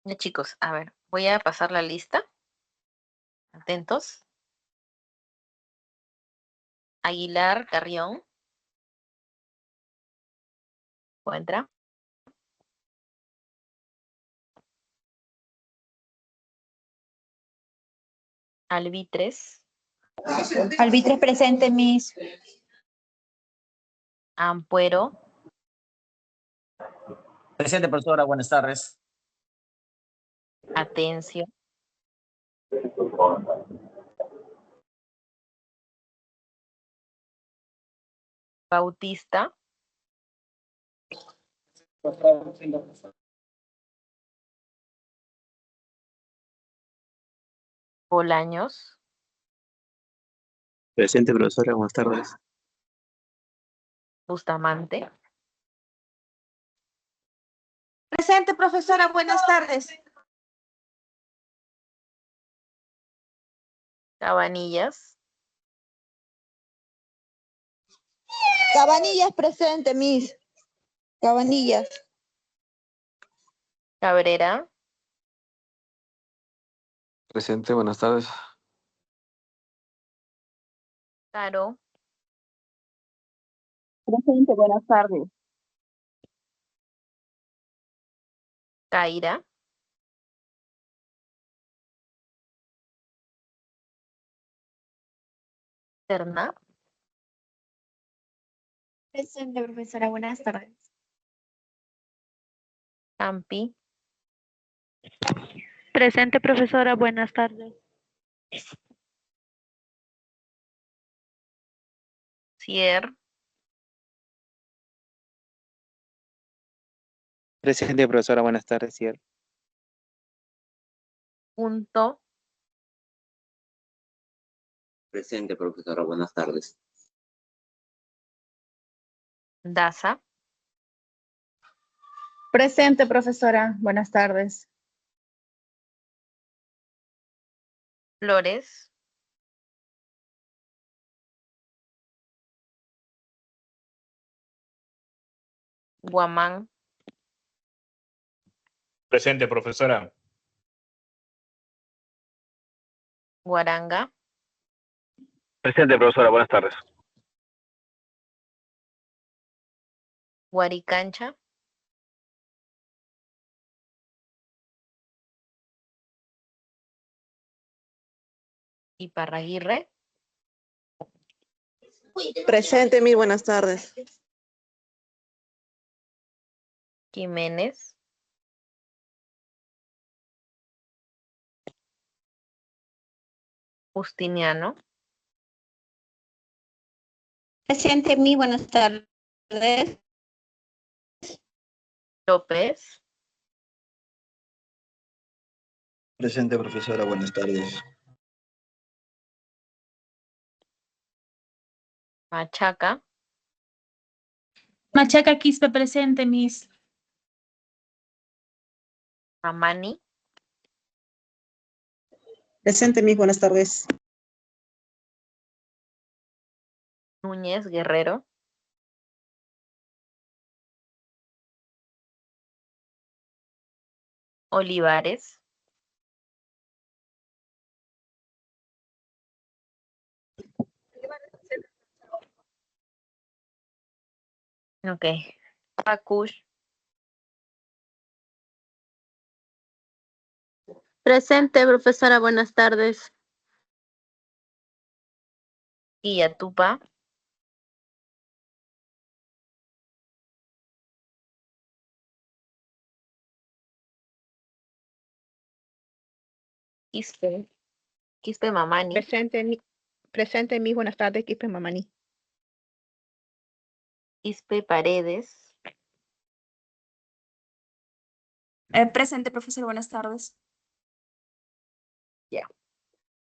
Ya, chicos, a ver, voy a pasar la lista. Atentos. Aguilar Carrión. Encuentra. Albitres. Albitres presente, Miss. Ampuero. Presente, profesora, buenas tardes. Atencio. Bautista. Bolaños. Presente, profesora, buenas tardes. Bustamante. Presente, profesora, buenas tardes. Cabanillas. Cabanillas presente, Miss. Cabanillas. Cabrera. Presente, buenas tardes. Caro. Presente, buenas tardes. Caira. Terna. Presente, profesora, buenas tardes. Campi. Presente, profesora, buenas tardes. Cier. Presente, profesora, buenas tardes, Ciel. Punto. Presente, profesora, buenas tardes. Daza. Presente, profesora, buenas tardes. Flores. Guamán. Presente, profesora. Guaranga. Presente, profesora, buenas tardes. Guaricancha. Iparraguirre. Presente, Miss, buenas tardes. Jiménez. Justiniano. Presente, Miss, buenas tardes. López. Presente, profesora, buenas tardes. Machaca. Machaca Quispe presente, Miss. Mamani. Presente, Miss, buenas tardes. Núñez Guerrero. Olivares. Ok. Pacush. Presente, profesora, buenas tardes. Quillatupa. Quispe. Quispe Mamani. Presente, Miss, buenas tardes, Quispe Mamani. Quispe Paredes. Presente, profesor, buenas tardes. Ya.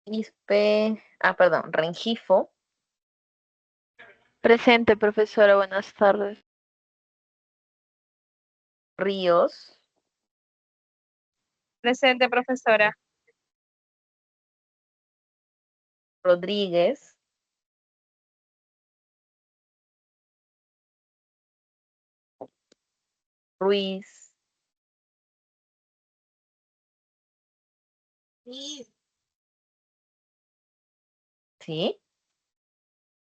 Quispe. Perdón. Rengifo. Presente, profesora, buenas tardes. Ríos. Presente, profesora. Rodríguez. Ruiz. Y, ¿Sí?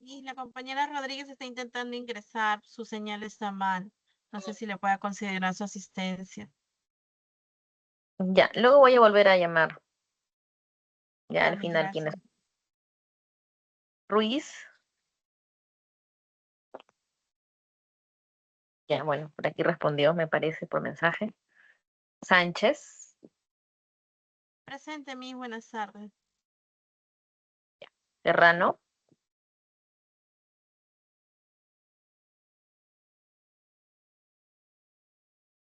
y la compañera Rodríguez está intentando ingresar, su señal está mal. No sé si le pueda considerar su asistencia. Ya, luego voy a volver a llamar. Ya al Vale, final, ¿quién es? gracias. Ruiz. Ya, bueno, por aquí respondió, me parece, por mensaje. Sánchez. Presente, mi buenas tardes. Serrano.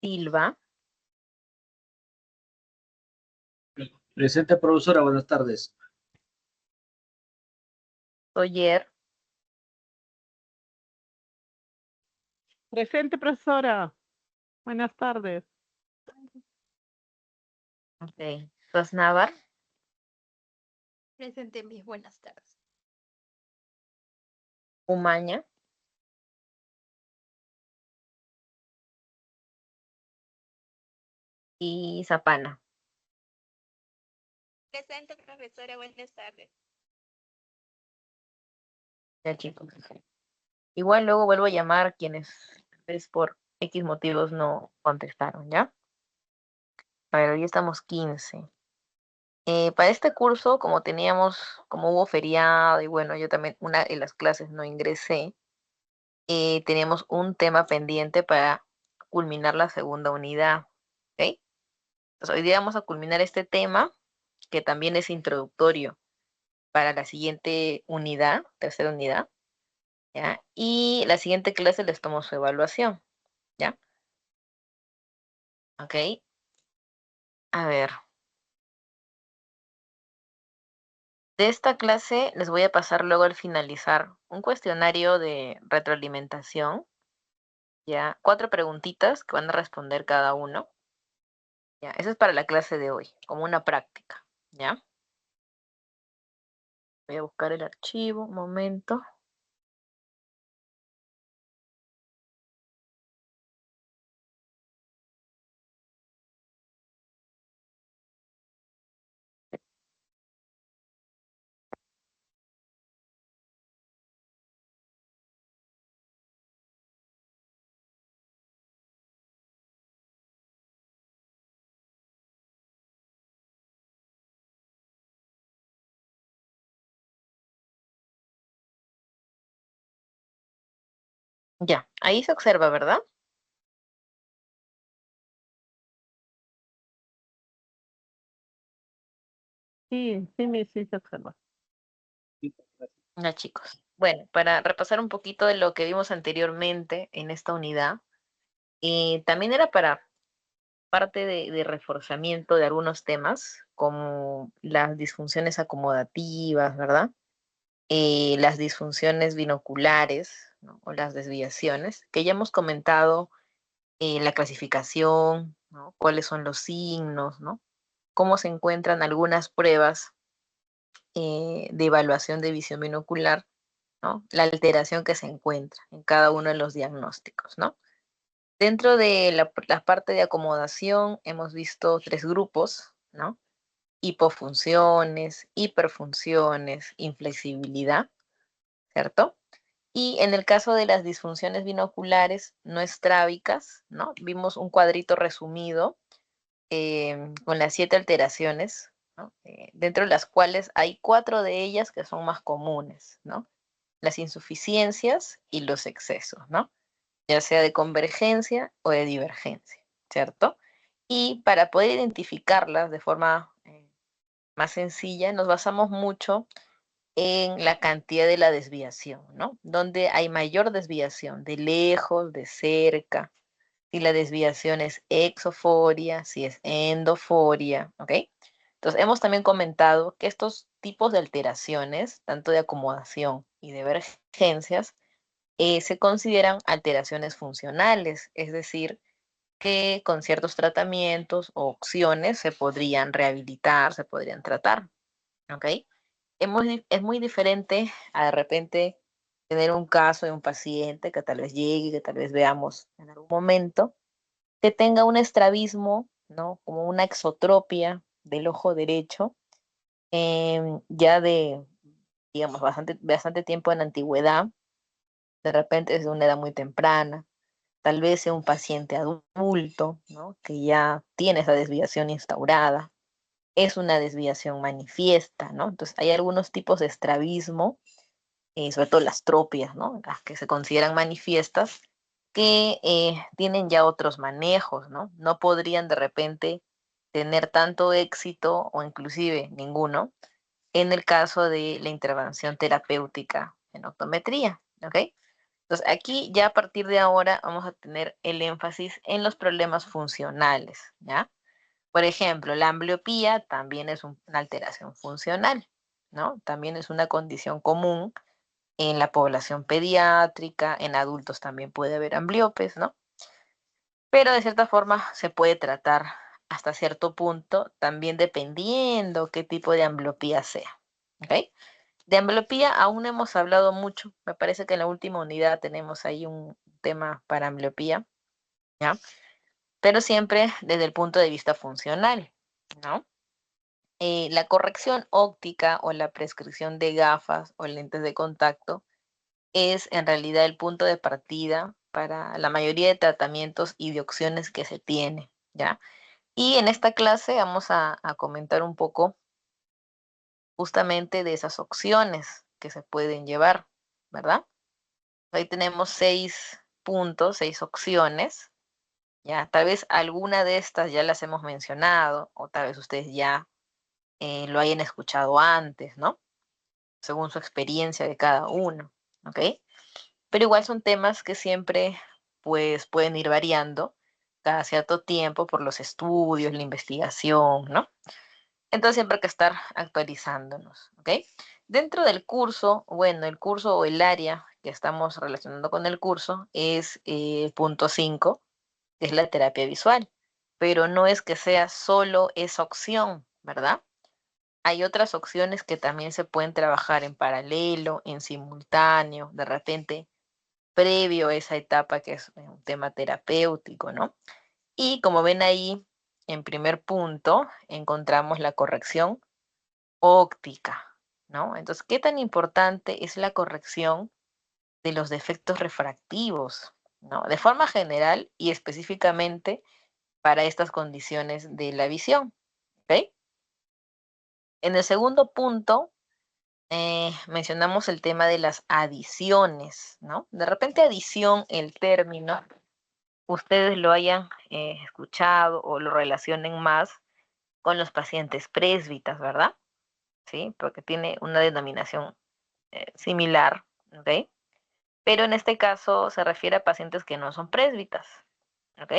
Silva. Presente, profesora, buenas tardes. Soyer. Presente, profesora. Buenas tardes. Ok. Sosnávar. Presente, mis buenas tardes. Umaña. Y Zapana. Presente, profesora, buenas tardes. Ya, chicos. Igual luego vuelvo a llamar quienes pues, por X motivos no contestaron, ¿ya? A ver, hoy estamos 15. Para este curso, como hubo feriado y bueno, yo también una de las clases no ingresé, teníamos un tema pendiente para culminar la segunda unidad, ¿ok? Entonces hoy día vamos a culminar este tema, que también es introductorio para la siguiente unidad, tercera unidad, ¿ya? Y la siguiente clase les tomo su evaluación, ¿ya? ¿Ok? A ver. De esta clase les voy a pasar luego al finalizar un cuestionario de retroalimentación, ya, 4 preguntitas que van a responder cada uno. Ya, eso es para la clase de hoy, como una práctica, ¿ya? Voy a buscar el archivo, un momento. Ya, ahí se observa, ¿verdad? Sí, sí se observa. Ya, chicos. Bueno, para repasar un poquito de lo que vimos anteriormente en esta unidad, también era para parte de reforzamiento de algunos temas, como las disfunciones acomodativas, ¿verdad? Las disfunciones binoculares, ¿no? O las desviaciones, que ya hemos comentado la clasificación, ¿no? Cuáles son los signos, ¿no? Cómo se encuentran algunas pruebas de evaluación de visión binocular, ¿no? La alteración que se encuentra en cada uno de los diagnósticos, ¿no? Dentro de la parte de acomodación hemos visto 3 grupos, ¿no? Hipofunciones, hiperfunciones, inflexibilidad, ¿cierto? Y en el caso de las disfunciones binoculares no estrávicas, ¿no? Vimos un cuadrito resumido con las 7 alteraciones, ¿no? Dentro de las cuales hay 4 de ellas que son más comunes, ¿no? Las insuficiencias y los excesos, ¿no? Ya sea de convergencia o de divergencia, ¿cierto? Y para poder identificarlas de forma más sencilla, nos basamos mucho en la cantidad de la desviación, ¿no? Donde hay mayor desviación, de lejos, de cerca, si la desviación es exoforia, si es endoforia, ¿ok? Entonces, hemos también comentado que estos tipos de alteraciones, tanto de acomodación y de divergencias, se consideran alteraciones funcionales, es decir, que con ciertos tratamientos o opciones se podrían rehabilitar, se podrían tratar, ¿ok? Es muy diferente a de repente tener un caso de un paciente que tal vez llegue, que tal vez veamos en algún momento, que tenga un estrabismo, ¿no? Como una exotropia del ojo derecho, ya de, digamos, bastante tiempo en la antigüedad, de repente desde una edad muy temprana, tal vez sea un paciente adulto, ¿no? Que ya tiene esa desviación instaurada, es una desviación manifiesta, ¿no? Entonces hay algunos tipos de estrabismo, sobre todo las tropias, ¿no? Las que se consideran manifiestas, que tienen ya otros manejos, ¿no? No podrían de repente tener tanto éxito o inclusive ninguno en el caso de la intervención terapéutica en optometría, ¿ok? Entonces aquí ya a partir de ahora vamos a tener el énfasis en los problemas funcionales, ¿ya? Por ejemplo, la ambliopía también es una alteración funcional, ¿no? También es una condición común en la población pediátrica, en adultos también puede haber ambliopes, ¿no? Pero de cierta forma se puede tratar hasta cierto punto, también dependiendo qué tipo de ambliopía sea, ¿ok? De ambliopía aún no hemos hablado mucho, me parece que en la última unidad tenemos ahí un tema para ambliopía, ¿ya? Pero siempre desde el punto de vista funcional, ¿no? La corrección óptica o la prescripción de gafas o lentes de contacto es en realidad el punto de partida para la mayoría de tratamientos y de opciones que se tiene, ¿ya? Y en esta clase vamos a comentar un poco justamente de esas opciones que se pueden llevar, ¿verdad? Ahí tenemos 6 puntos, 6 opciones, ¿ya? Tal vez alguna de estas ya las hemos mencionado, o tal vez ustedes ya lo hayan escuchado antes, ¿no? Según su experiencia de cada uno, ¿ok? Pero igual son temas que siempre, pues, pueden ir variando cada cierto tiempo por los estudios, la investigación, ¿no? Entonces siempre hay que estar actualizándonos, ¿ok? Dentro del curso, bueno, el curso o el área que estamos relacionando con el curso es punto 5, que es la terapia visual, pero no es que sea solo esa opción, ¿verdad? Hay otras opciones que también se pueden trabajar en paralelo, en simultáneo, de repente previo a esa etapa que es un tema terapéutico, ¿no? Y como ven ahí, en primer punto, encontramos la corrección óptica, ¿no? Entonces, ¿qué tan importante es la corrección de los defectos refractivos, ¿no? De forma general y específicamente para estas condiciones de la visión, ¿ok? En el segundo punto, mencionamos el tema de las adiciones, ¿no? De repente adición, el término, ustedes lo hayan escuchado o lo relacionen más con los pacientes presbitas, ¿verdad? Sí, porque tiene una denominación similar, ¿ok? Pero en este caso se refiere a pacientes que no son presbitas, ¿ok?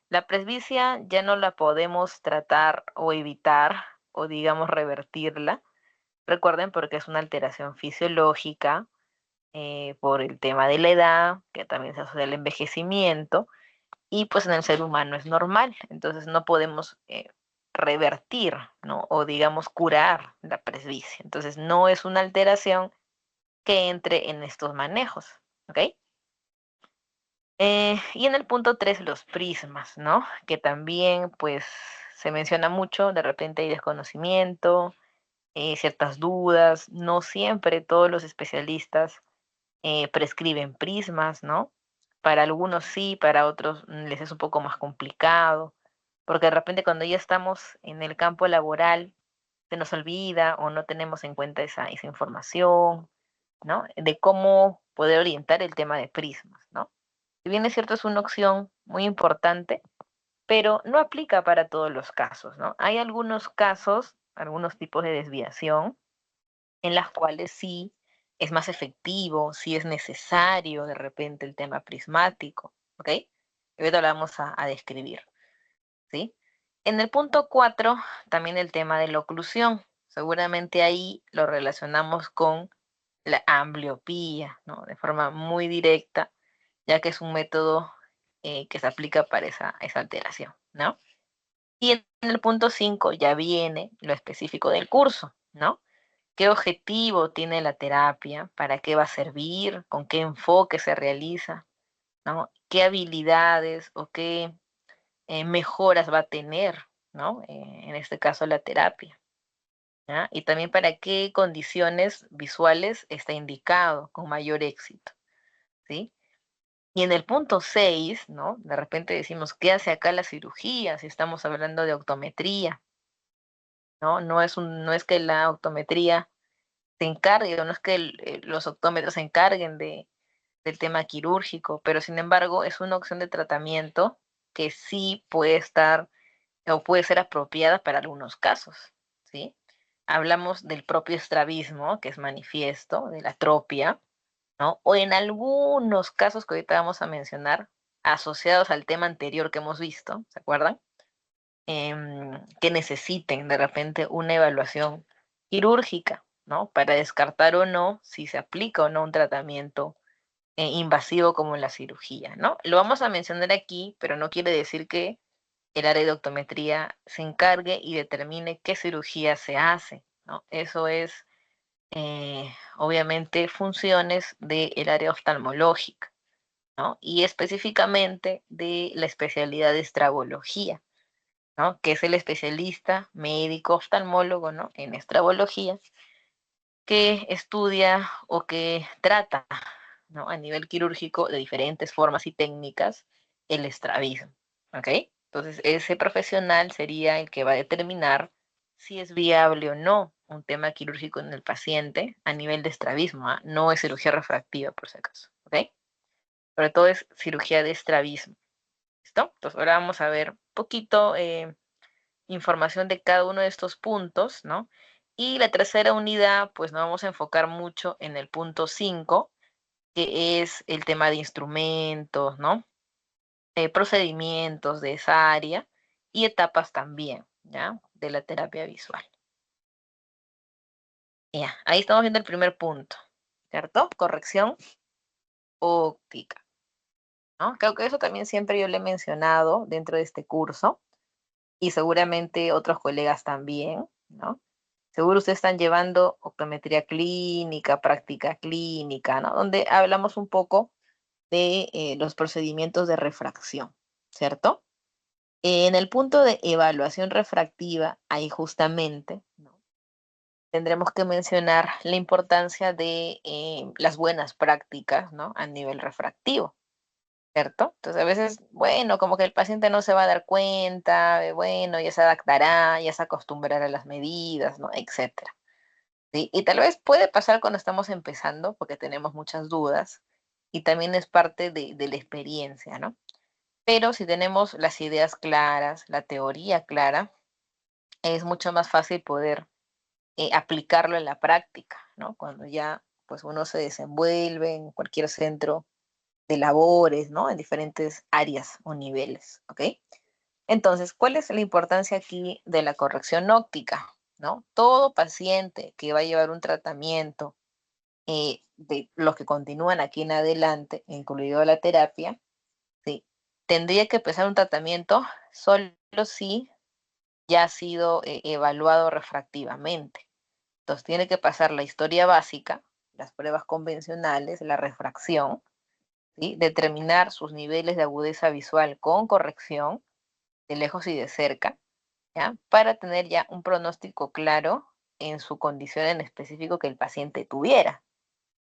La presbicia ya no la podemos tratar o evitar o digamos revertirla. Recuerden porque es una alteración fisiológica por el tema de la edad, que también se asocia al envejecimiento, y pues en el ser humano es normal, entonces no podemos revertir, ¿no? O digamos curar la presbicia. Entonces no es una alteración que entre en estos manejos, ¿ok? Y en el punto 3, los prismas, ¿no? Que también, pues, se menciona mucho, de repente hay desconocimiento, ciertas dudas, no siempre todos los especialistas prescriben prismas, ¿no? Para algunos sí, para otros les es un poco más complicado, porque de repente cuando ya estamos en el campo laboral, se nos olvida o no tenemos en cuenta esa información, ¿no? De cómo poder orientar el tema de prismas, ¿no? Si bien es cierto, es una opción muy importante, pero no aplica para todos los casos, ¿no? Hay algunos casos, algunos tipos de desviación, en las cuales sí es más efectivo, sí es necesario de repente el tema prismático, ¿ok? Y ahorita lo vamos a describir, ¿sí? En el punto 4, también el tema de la oclusión. Seguramente ahí lo relacionamos con la ambliopía, ¿no? De forma muy directa, ya que es un método que se aplica para esa alteración, ¿no? Y en el punto 5 ya viene lo específico del curso, ¿no? ¿Qué objetivo tiene la terapia? ¿Para qué va a servir? ¿Con qué enfoque se realiza? ¿No? ¿Qué habilidades o qué mejoras va a tener, ¿no? En este caso la terapia. ¿ya? Y también para qué condiciones visuales está indicado con mayor éxito, ¿sí? Y en el punto 6, ¿no? De repente decimos, ¿qué hace acá la cirugía si estamos hablando de optometría? ¿No? No es que la optometría se encargue, o no es que los optómetros se encarguen del tema quirúrgico, pero sin embargo es una opción de tratamiento que sí puede estar o puede ser apropiada para algunos casos, ¿sí? Hablamos del propio estrabismo, que es manifiesto, de la atropia, ¿no? O en algunos casos que ahorita vamos a mencionar, asociados al tema anterior que hemos visto, ¿se acuerdan? Que necesiten de repente una evaluación quirúrgica, ¿no? Para descartar o no si se aplica o no un tratamiento invasivo como la cirugía, ¿no? Lo vamos a mencionar aquí, pero no quiere decir que el área de optometría se encargue y determine qué cirugía se hace, ¿no? Eso es, obviamente, funciones del área oftalmológica, ¿no? Y específicamente de la especialidad de estrabología, ¿no? Que es el especialista médico oftalmólogo, ¿no? En estrabología, que estudia o que trata, ¿no? A nivel quirúrgico de diferentes formas y técnicas el estrabismo, ¿ok? Entonces, ese profesional sería el que va a determinar si es viable o no un tema quirúrgico en el paciente a nivel de estrabismo, ¿ah? No es cirugía refractiva, por si acaso, ¿ok? Sobre todo es cirugía de estrabismo, ¿listo? Entonces, ahora vamos a ver un poquito información de cada uno de estos puntos, ¿no? Y la tercera unidad, pues nos vamos a enfocar mucho en el punto 5, que es el tema de instrumentos, ¿no? Procedimientos de esa área y etapas también, ¿ya? De la terapia visual. Ya, ahí estamos viendo el primer punto, ¿cierto? Corrección óptica, ¿no? Creo que eso también siempre yo le he mencionado dentro de este curso y seguramente otros colegas también, ¿no? Seguro ustedes están llevando optometría clínica, práctica clínica, ¿no? Donde hablamos un poco de los procedimientos de refracción, ¿cierto? En el punto de evaluación refractiva, ahí justamente, ¿no? Tendremos que mencionar la importancia de las buenas prácticas, ¿no? A nivel refractivo, ¿cierto? Entonces a veces, bueno, como que el paciente no se va a dar cuenta, bueno, ya se adaptará, ya se acostumbrará a las medidas, ¿no? Etcétera. ¿Sí? Y tal vez puede pasar cuando estamos empezando, porque tenemos muchas dudas, y también es parte de la experiencia, ¿no? Pero si tenemos las ideas claras, la teoría clara, es mucho más fácil poder aplicarlo en la práctica, ¿no? Cuando ya pues uno se desenvuelve en cualquier centro de labores, ¿no? En diferentes áreas o niveles, ¿ok? Entonces, ¿cuál es la importancia aquí de la corrección óptica? ¿No? Todo paciente que va a llevar un tratamiento de los que continúan aquí en adelante, incluido la terapia, ¿sí? Tendría que empezar un tratamiento solo si ya ha sido evaluado refractivamente. Entonces tiene que pasar la historia básica, las pruebas convencionales, la refracción, ¿sí? Determinar sus niveles de agudeza visual con corrección, de lejos y de cerca, ¿ya? Para tener ya un pronóstico claro en su condición en específico que el paciente tuviera.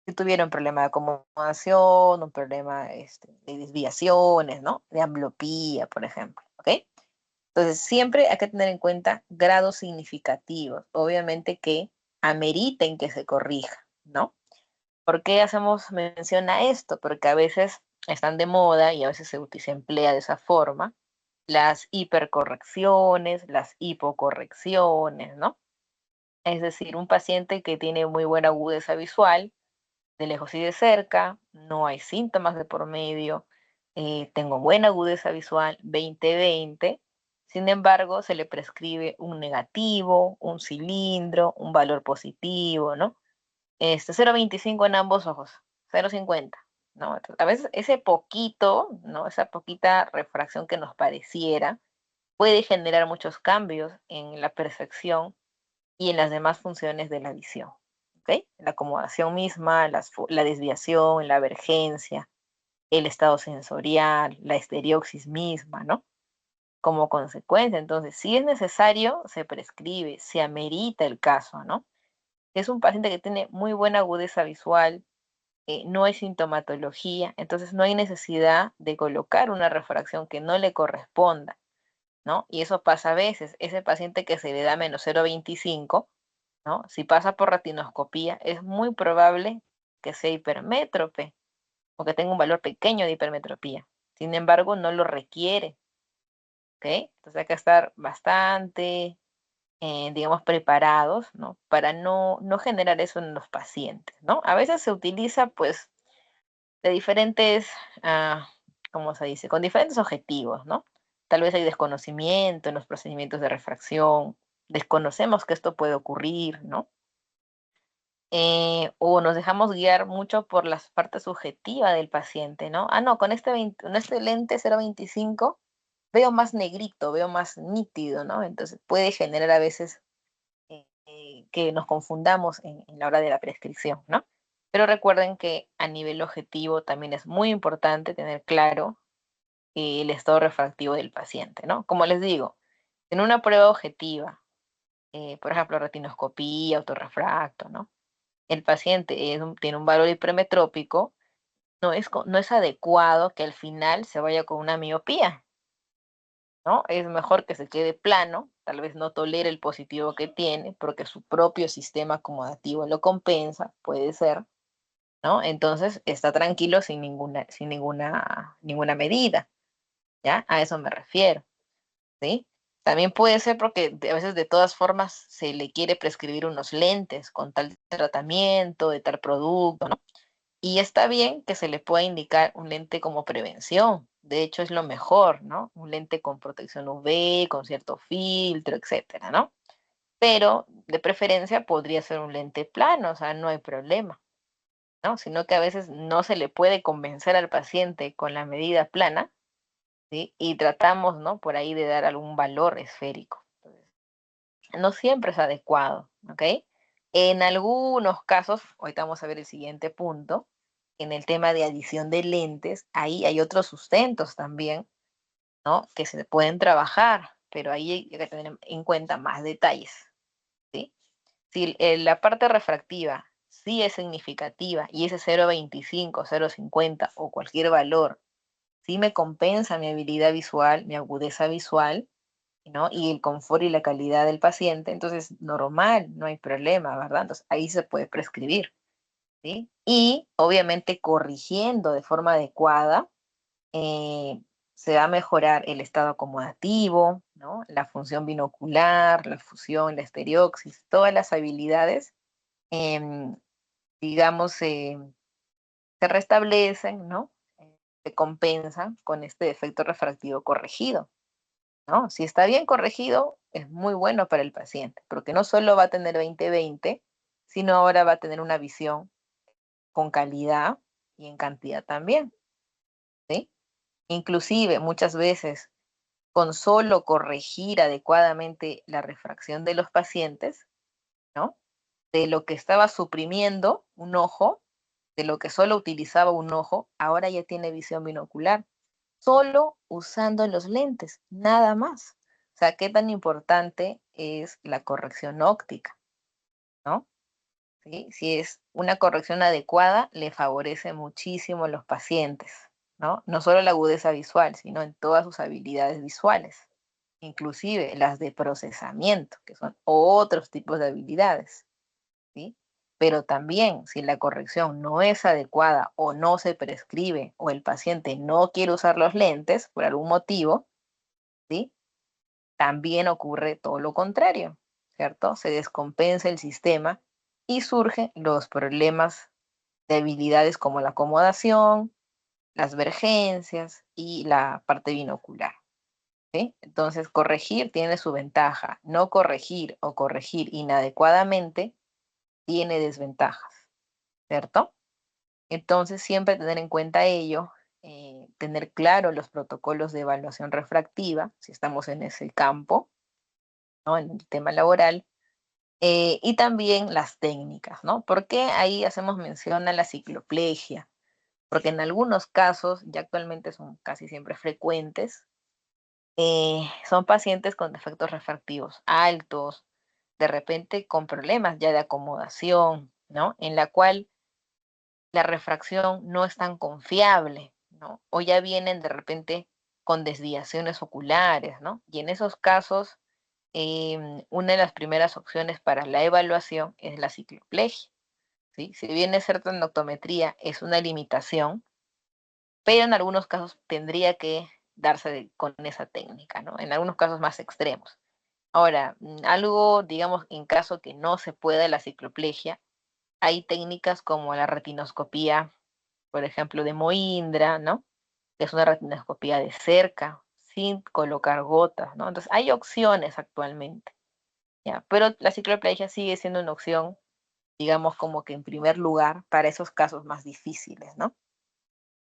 Si tuviera un problema de acomodación, un problema de desviaciones, ¿no? De ambliopía, por ejemplo, ¿ok? Entonces, siempre hay que tener en cuenta grados significativos, obviamente que ameriten que se corrija, ¿no? ¿Por qué hacemos mención a esto? Porque a veces están de moda y a veces se emplea de esa forma las hipercorrecciones, las hipocorrecciones, ¿no? Es decir, un paciente que tiene muy buena agudeza visual, de lejos y de cerca, no hay síntomas de por medio, tengo buena agudeza visual, 20/20, sin embargo, se le prescribe un negativo, un cilindro, un valor positivo, ¿no? 0,25 en ambos ojos, 0,50, ¿no? Entonces, a veces ese poquito, ¿no? Esa poquita refracción que nos pareciera puede generar muchos cambios en la percepción y en las demás funciones de la visión, ¿ok? La acomodación misma, la desviación, la vergencia, el estado sensorial, la estereoxis misma, ¿no? como consecuencia. Entonces, si es necesario, se prescribe, se amerita el caso, ¿no? Es un paciente que tiene muy buena agudeza visual, no hay sintomatología, entonces no hay necesidad de colocar una refracción que no le corresponda, ¿no? Y eso pasa a veces. Ese paciente que se le da menos 0,25, ¿no? Si pasa por retinoscopía, es muy probable que sea hipermétrope o que tenga un valor pequeño de hipermetropía. Sin embargo, no lo requiere, ¿ok? Entonces hay que estar bastante, digamos, preparados, ¿no? Para no generar eso en los pacientes, ¿no? A veces se utiliza, pues, de diferentes, ¿cómo se dice? Con diferentes objetivos, ¿no? Tal vez hay desconocimiento en los procedimientos de refracción, desconocemos que esto puede ocurrir, ¿no? O nos dejamos guiar mucho por la parte subjetiva del paciente, ¿no? No, con con este lente 0,25 veo más negrito, veo más nítido, ¿no? Entonces puede generar a veces que nos confundamos en la hora de la prescripción, ¿no? Pero recuerden que a nivel objetivo también es muy importante tener claro el estado refractivo del paciente, ¿no? Como les digo, en una prueba objetiva, por ejemplo, retinoscopía, autorrefracto, ¿no? El paciente tiene un valor hipermetrópico, no es adecuado que al final se vaya con una miopía, ¿no? Es mejor que se quede plano, tal vez no tolere el positivo que tiene, porque su propio sistema acomodativo lo compensa, puede ser, ¿no? Entonces está tranquilo sin ninguna medida, ¿ya? A eso me refiero, ¿sí? También puede ser porque a veces de todas formas se le quiere prescribir unos lentes con tal tratamiento, de tal producto, ¿no? Y está bien que se le pueda indicar un lente como prevención. De hecho, es lo mejor, ¿no? Un lente con protección UV, con cierto filtro, etcétera, ¿no? Pero de preferencia podría ser un lente plano, o sea, no hay problema, ¿no? Sino que a veces no se le puede convencer al paciente con la medida plana, ¿sí? Y tratamos, ¿no? Por ahí de dar algún valor esférico. Entonces, no siempre es adecuado, ¿ok? En algunos casos, ahorita vamos a ver el siguiente punto, en el tema de adición de lentes, ahí hay otros sustentos también, ¿no? Que se pueden trabajar, pero ahí hay que tener en cuenta más detalles, ¿sí? Si la parte refractiva sí es significativa y ese 0,25, 0,50 o cualquier valor sí me compensa mi habilidad visual, mi agudeza visual, ¿no? Y el confort y la calidad del paciente, entonces normal, no hay problema, ¿verdad? Entonces ahí se puede prescribir, ¿sí? Y obviamente corrigiendo de forma adecuada, se va a mejorar el estado acomodativo, ¿no? La función binocular, la fusión, la estereoxis, todas las habilidades, em, digamos, se restablecen, ¿no? Se compensan con este efecto refractivo corregido, ¿no? Si está bien corregido, es muy bueno para el paciente, porque no solo va a tener 20/20, sino ahora va a tener una visión con calidad y en cantidad también, ¿sí? Inclusive muchas veces con solo corregir adecuadamente la refracción de los pacientes, ¿no? De lo que estaba suprimiendo un ojo, de lo que solo utilizaba un ojo, ahora ya tiene visión binocular, solo usando los lentes, nada más. O sea, qué tan importante es la corrección óptica, ¿no? ¿Sí? Si es una corrección adecuada, le favorece muchísimo a los pacientes, ¿no? No solo la agudeza visual, sino en todas sus habilidades visuales, inclusive las de procesamiento, que son otros tipos de habilidades, ¿sí? Pero también, si la corrección no es adecuada o no se prescribe o el paciente no quiere usar los lentes por algún motivo, ¿sí? También ocurre todo lo contrario, ¿cierto? Se descompensa el sistema y surgen los problemas de habilidades como la acomodación, las vergencias y la parte binocular, ¿sí? Entonces, corregir tiene su ventaja. No corregir o corregir inadecuadamente tiene desventajas, ¿cierto? Entonces, siempre tener en cuenta ello, tener claro los protocolos de evaluación refractiva, si estamos en ese campo, ¿no? En el tema laboral, y también las técnicas, ¿no? ¿Por qué ahí hacemos mención a la cicloplegia? Porque en algunos casos, ya actualmente son casi siempre frecuentes, son pacientes con defectos refractivos altos, de repente con problemas ya de acomodación, ¿no? En la cual la refracción no es tan confiable, ¿no? O ya vienen de repente con desviaciones oculares, ¿no? Y en esos casos, una de las primeras opciones para la evaluación es la cicloplegia, ¿sí? Si bien es cierto en optometría es una limitación, pero en algunos casos tendría que darse con esa técnica, ¿no? En algunos casos más extremos. Ahora, algo, digamos, en caso que no se pueda la cicloplegia, hay técnicas como la retinoscopía, por ejemplo, de Moindra, ¿no? Que es una retinoscopía de cerca, sin colocar gotas, ¿no? Entonces, hay opciones actualmente, ¿ya? Pero la cicloplegia sigue siendo una opción, digamos, como que en primer lugar para esos casos más difíciles, ¿no?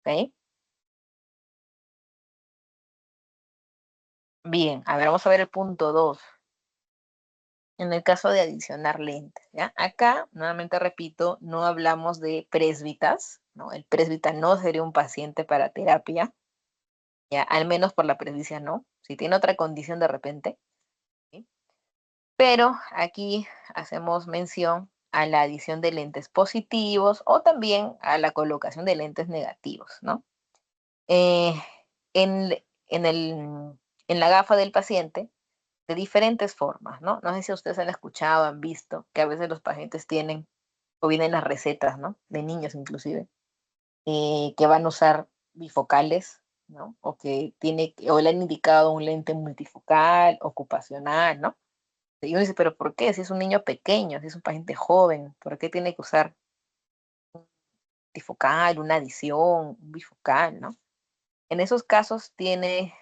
¿Ok? Bien, a ver, vamos a ver el punto 2. En el caso de adicionar lentes, ¿ya? Acá, nuevamente repito, no hablamos de presbitas, ¿no? El presbita no sería un paciente para terapia, ¿ya? Al menos por la presbicia no. Si tiene otra condición de repente, ¿sí? Pero aquí hacemos mención a la adición de lentes positivos o también a la colocación de lentes negativos, ¿no? Eh, en, en, el, en la gafa del paciente, de diferentes formas, ¿no? No sé si ustedes han escuchado, han visto que a veces los pacientes tienen, o vienen las recetas, ¿no? De niños inclusive, que van a usar bifocales, ¿no? O le han indicado un lente multifocal, ocupacional, ¿no? Y uno dice, pero ¿por qué? Si es un niño pequeño, si es un paciente joven, ¿por qué tiene que usar un multifocal, una adición, un bifocal, ¿no? En esos casos tiene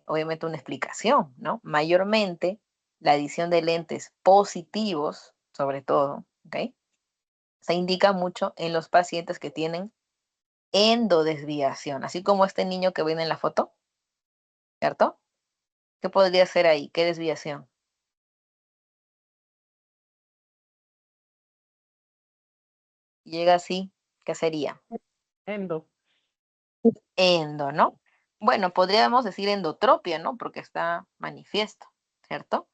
obviamente una explicación, ¿no? Mayormente la adición de lentes positivos, sobre todo, ¿ok? Se indica mucho en los pacientes que tienen endodesviación, así como este niño que viene en la foto, ¿cierto? ¿Qué podría ser ahí? ¿Qué desviación? Llega así, ¿qué sería? Endo. Endo, ¿no? Bueno, podríamos decir endotropia, ¿no? Porque está manifiesto, ¿cierto?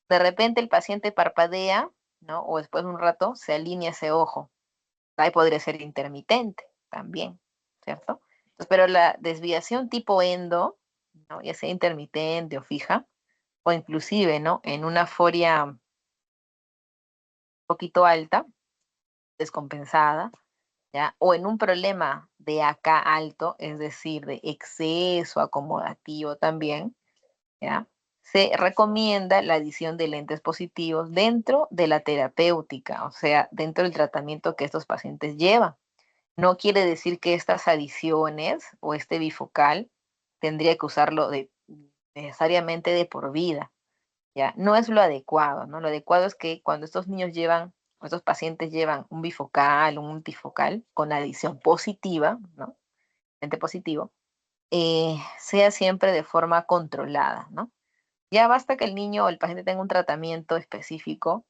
De repente el paciente parpadea, ¿no? O después de un rato se alinea ese ojo. Ahí podría ser intermitente también, ¿cierto? Entonces, pero la desviación tipo endo, ¿no? Ya sea intermitente o fija, o inclusive, ¿no? En una foria un poquito alta, descompensada, ¿ya? O en un problema de acá alto, es decir, de exceso acomodativo también, ¿ya? Se recomienda la adición de lentes positivos dentro de la terapéutica, o sea, dentro del tratamiento que estos pacientes llevan. No quiere decir que estas adiciones o este bifocal tendría que usarlo necesariamente de por vida, ¿ya? No es lo adecuado, ¿no? Lo adecuado es que cuando estos niños llevan, o estos pacientes llevan un bifocal, un multifocal con adición positiva, ¿no? Lente positivo, sea siempre de forma controlada, ¿no? Ya basta que el niño o el paciente tenga un tratamiento específico,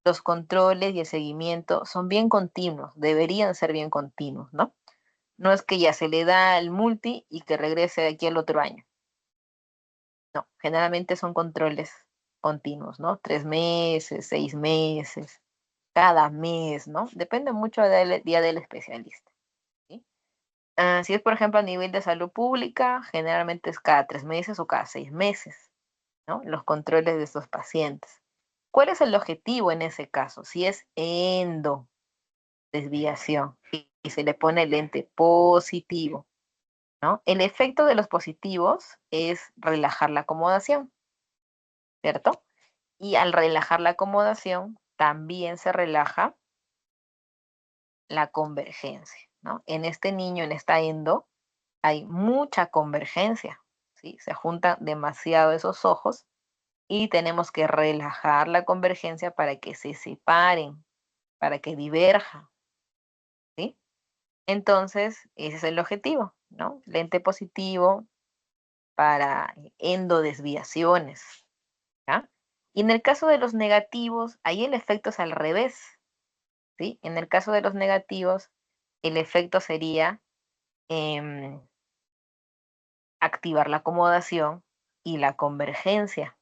los controles y el seguimiento son bien continuos, deberían ser bien continuos, ¿no? No es que ya se le da el multi y que regrese de aquí al otro año. No, generalmente son controles continuos, ¿no? 3 meses, 6 meses, cada mes, ¿no? Depende mucho del día del especialista, ¿sí? Si es, por ejemplo, a nivel de salud pública, generalmente es cada 3 meses o cada 6 meses, ¿no? Los controles de estos pacientes. ¿Cuál es el objetivo en ese caso? Si es endo, desviación, y se le pone lente positivo, ¿no? El efecto de los positivos es relajar la acomodación, ¿cierto? Y al relajar la acomodación, también se relaja la convergencia, ¿no? En este niño, en esta endo, hay mucha convergencia, ¿sí? Se juntan demasiado esos ojos y tenemos que relajar la convergencia para que se separen, para que diverjan, ¿sí? Entonces, ese es el objetivo, ¿no? Lente positivo para endodesviaciones, ¿ya? Y en el caso de los negativos, ahí el efecto es al revés, ¿sí? En el caso de los negativos, el efecto sería activar la acomodación y la convergencia,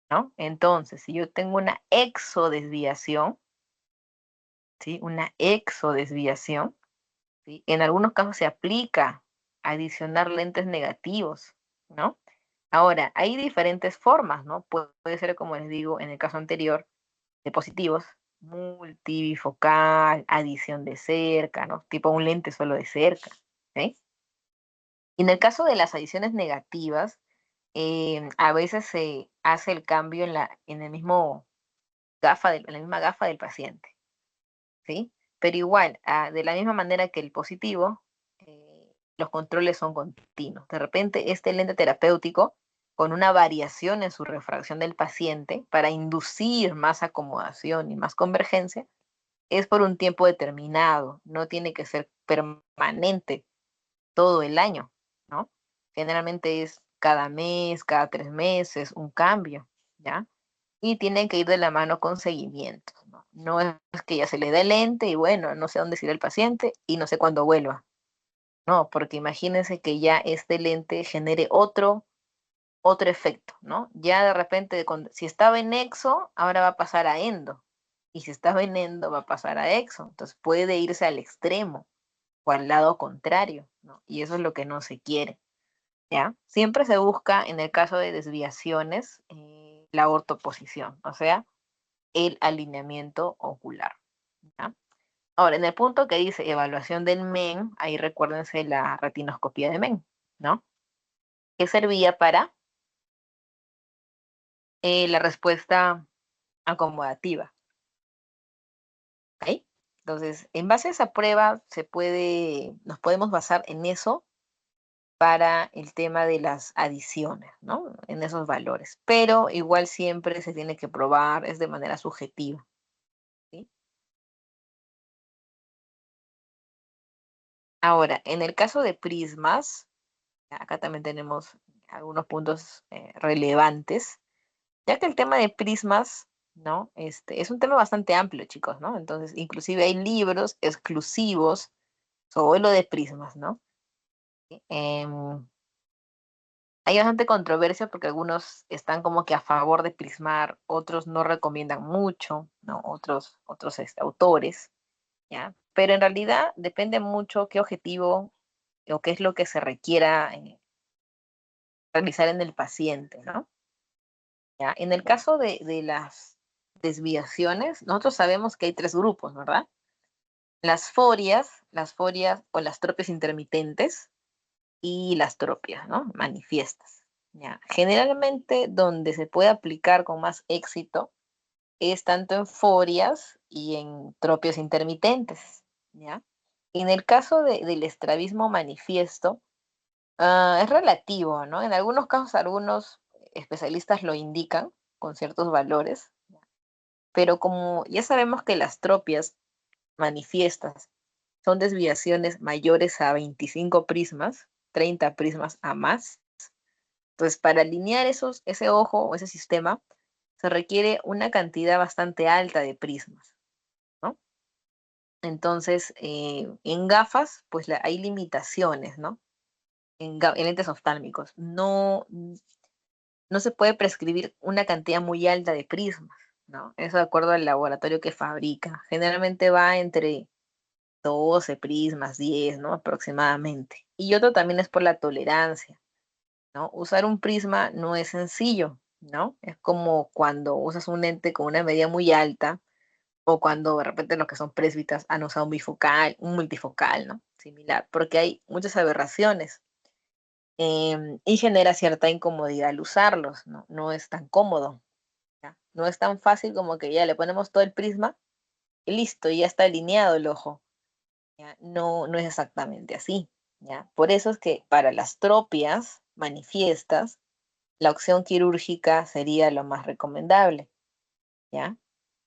¿no? Entonces, si yo tengo una exodesviación, ¿sí? Una exodesviación, ¿sí? En algunos casos se aplica adicionar lentes negativos, ¿no? Ahora, hay diferentes formas, ¿no? Puede ser, como les digo, en el caso anterior, de positivos, multibifocal, adición de cerca, ¿no? Tipo un lente solo de cerca, ¿sí? Y en el caso de las adiciones negativas, a veces se hace el cambio en el mismo en la misma gafa del paciente, ¿sí? Pero igual, de la misma manera que el positivo, los controles son continuos. De repente, este lente terapéutico, con una variación en su refracción del paciente, para inducir más acomodación y más convergencia, es por un tiempo determinado, no tiene que ser permanente todo el año, ¿no? Generalmente es cada mes, cada 3 meses, un cambio, ¿ya? Y tienen que ir de la mano con seguimiento, ¿no? No es que ya se le da el lente y bueno, no sé dónde se irá el paciente y no sé cuándo vuelva. No, porque imagínense que ya este lente genere otro efecto, ¿no? Ya de repente, si estaba en exo, ahora va a pasar a endo. Y si estaba en endo, va a pasar a exo. Entonces puede irse al extremo o al lado contrario, ¿no? Y eso es lo que no se quiere, ¿ya? Siempre se busca, en el caso de desviaciones, la ortoposición, o sea, el alineamiento ocular, ¿ya? Ahora, en el punto que dice evaluación del MEN, ahí recuérdense la retinoscopía de MEN, ¿no? Que servía para la respuesta acomodativa, ¿ok? Entonces, en base a esa prueba, nos podemos basar en eso para el tema de las adiciones, ¿no? En esos valores. Pero igual siempre se tiene que probar, es de manera subjetiva, ¿sí? Ahora, en el caso de prismas, acá también tenemos algunos puntos relevantes, ya que el tema de prismas, ¿no? Es un tema bastante amplio, chicos, ¿no? Entonces, inclusive hay libros exclusivos sobre lo de prismas, ¿no? Em, Hay bastante controversia porque algunos están como que a favor de prismar, otros no recomiendan mucho, ¿no? Otros autores, ¿ya? Pero en realidad depende mucho qué objetivo o qué es lo que se requiera realizar en el paciente, ¿no? ¿Ya? En el caso de las desviaciones, nosotros sabemos que hay 3 grupos, ¿verdad? Las forias o las tropias intermitentes y las tropias, ¿no? Manifiestas. ¿Ya? Generalmente donde se puede aplicar con más éxito es tanto en forias y en tropias intermitentes, ¿ya? En el caso del estrabismo manifiesto, es relativo, ¿no? En algunos casos, algunos especialistas lo indican con ciertos valores, ¿ya? Pero como ya sabemos que las tropias manifiestas son desviaciones mayores a 25 prismas, 30 prismas a más, entonces para alinear ese ojo o ese sistema se requiere una cantidad bastante alta de prismas, ¿no? Entonces, en gafas, pues hay limitaciones, ¿no? En lentes oftálmicos. No se puede prescribir una cantidad muy alta de prismas, ¿no? Eso de acuerdo al laboratorio que fabrica. Generalmente va entre 12 prismas, 10, ¿no? Aproximadamente. Y otro también es por la tolerancia, ¿no? Usar un prisma no es sencillo, ¿no? Es como cuando usas un lente con una medida muy alta o cuando de repente los que son presbitas han usado un bifocal, un multifocal, ¿no? Similar, porque hay muchas aberraciones y genera cierta incomodidad al usarlos, ¿no? No es tan cómodo, ¿ya? No es tan fácil como que ya le ponemos todo el prisma y listo, ya está alineado el ojo, ¿ya? No, no es exactamente así, ¿ya? Por eso es que para las tropias manifiestas, la opción quirúrgica sería lo más recomendable, ¿ya?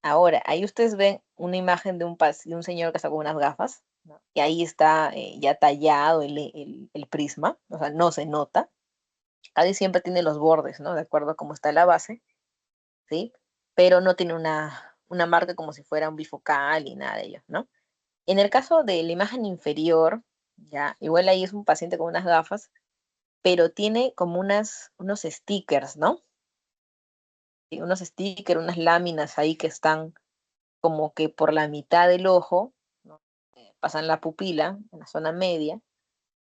Ahora, ahí ustedes ven una imagen de un señor que sacó unas gafas, ¿no? Y ahí está ya tallado el prisma, o sea, no se nota. Casi siempre tiene los bordes, ¿no? De acuerdo a cómo está la base, ¿sí? Pero no tiene una marca como si fuera un bifocal y nada de ello, ¿no? En el caso de la imagen inferior, ya, igual ahí es un paciente con unas gafas, pero tiene como unos stickers, ¿no? Sí, unos stickers, unas láminas ahí que están como que por la mitad del ojo, ¿no? Pasan la pupila, en la zona media,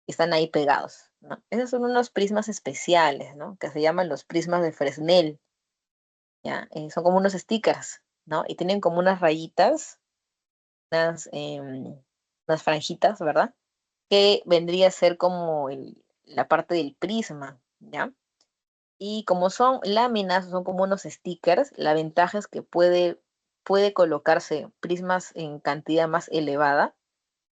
y están ahí pegados, ¿no? Esos son unos prismas especiales, ¿no? Que se llaman los prismas de Fresnel, ¿ya? Son como unos stickers, ¿no? Y tienen como unas rayitas, unas franjitas, ¿verdad? Que vendría a ser como la parte del prisma, ¿ya? Y como son láminas, son como unos stickers, la ventaja es que puede colocarse prismas en cantidad más elevada,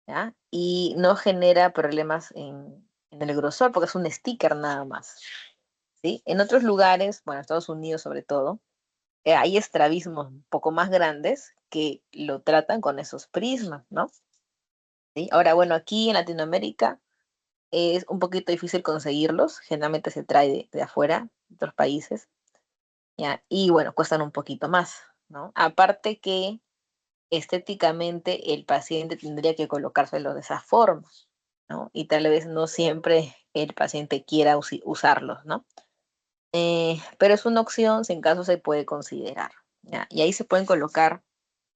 ¿ya? Y no genera problemas en el grosor, porque es un sticker nada más, ¿sí? En otros lugares, bueno, Estados Unidos sobre todo, hay estrabismos un poco más grandes que lo tratan con esos prismas, ¿no? ¿Sí? Ahora, bueno, aquí en Latinoamérica es un poquito difícil conseguirlos, generalmente se trae de afuera, de otros países, ¿ya? Y bueno, cuestan un poquito más, ¿no? Aparte que estéticamente el paciente tendría que colocárselo de esa forma, ¿no? Y tal vez no siempre el paciente quiera usarlos, ¿no? Pero es una opción si en caso se puede considerar, ¿ya? Y ahí se pueden colocar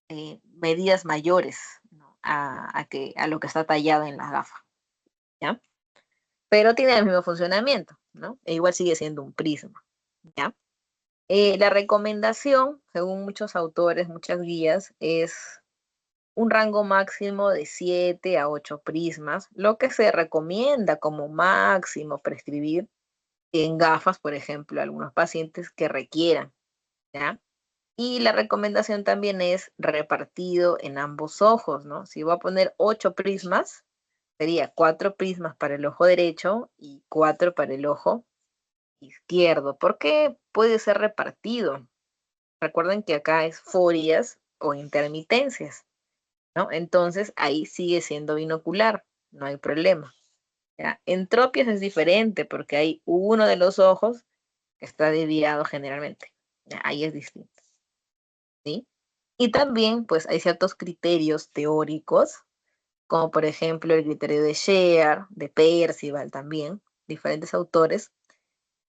medidas mayores, ¿no? a lo que está tallado en la gafa, ¿ya? Pero tiene el mismo funcionamiento, ¿no? E igual sigue siendo un prisma, ¿ya? La recomendación, según muchos autores, muchas guías, es un rango máximo de 7 a 8 prismas, lo que se recomienda como máximo prescribir en gafas, por ejemplo, a algunos pacientes que requieran, ¿ya? Y la recomendación también es repartido en ambos ojos, ¿no? Si voy a poner 8 prismas, sería 4 prismas para el ojo derecho y 4 para el ojo izquierdo. ¿Por qué puede ser repartido? Recuerden que acá es forias o intermitencias, ¿no? Entonces ahí sigue siendo binocular, no hay problema, ¿ya? Entropias es diferente porque hay uno de los ojos que está desviado generalmente, ¿ya? Ahí es distinto, ¿sí? Y también, pues, hay ciertos criterios teóricos, como por ejemplo el criterio de Shear, de Percival también, diferentes autores,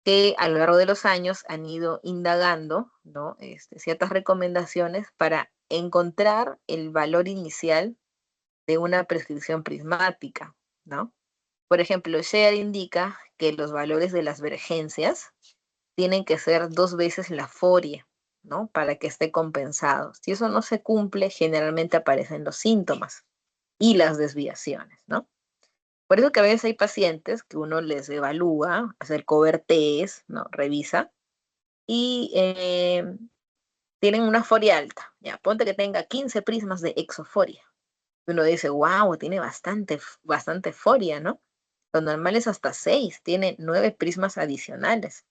que a lo largo de los años han ido indagando, ¿no? Ciertas recomendaciones para encontrar el valor inicial de una prescripción prismática, ¿no? Por ejemplo, Shear indica que los valores de las vergencias tienen que ser 2 veces la foria, ¿no? Para que esté compensado. Si eso no se cumple, generalmente aparecen los síntomas y las desviaciones, ¿no? Por eso que a veces hay pacientes que uno les evalúa, hace el cover test, ¿no? Revisa, y tienen una foria alta. Ya, ponte que tenga 15 prismas de exoforia. Uno dice, wow, tiene bastante foria, ¿no? Lo normal es hasta 6, tiene 9 prismas adicionales.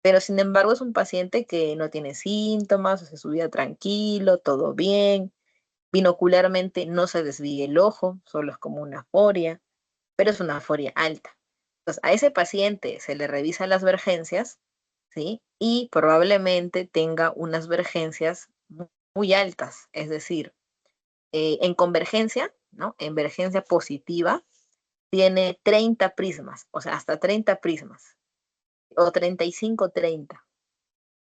Pero sin embargo es un paciente que no tiene síntomas, hace su vida tranquilo, todo bien, binocularmente no se desvía el ojo, solo es como una foria, pero es una foria alta. Entonces, a ese paciente se le revisa las vergencias, ¿sí? Y probablemente tenga unas vergencias muy altas, es decir, en convergencia, ¿no? En vergencia positiva, tiene 30 prismas, o sea, hasta 30 prismas, o 35-30,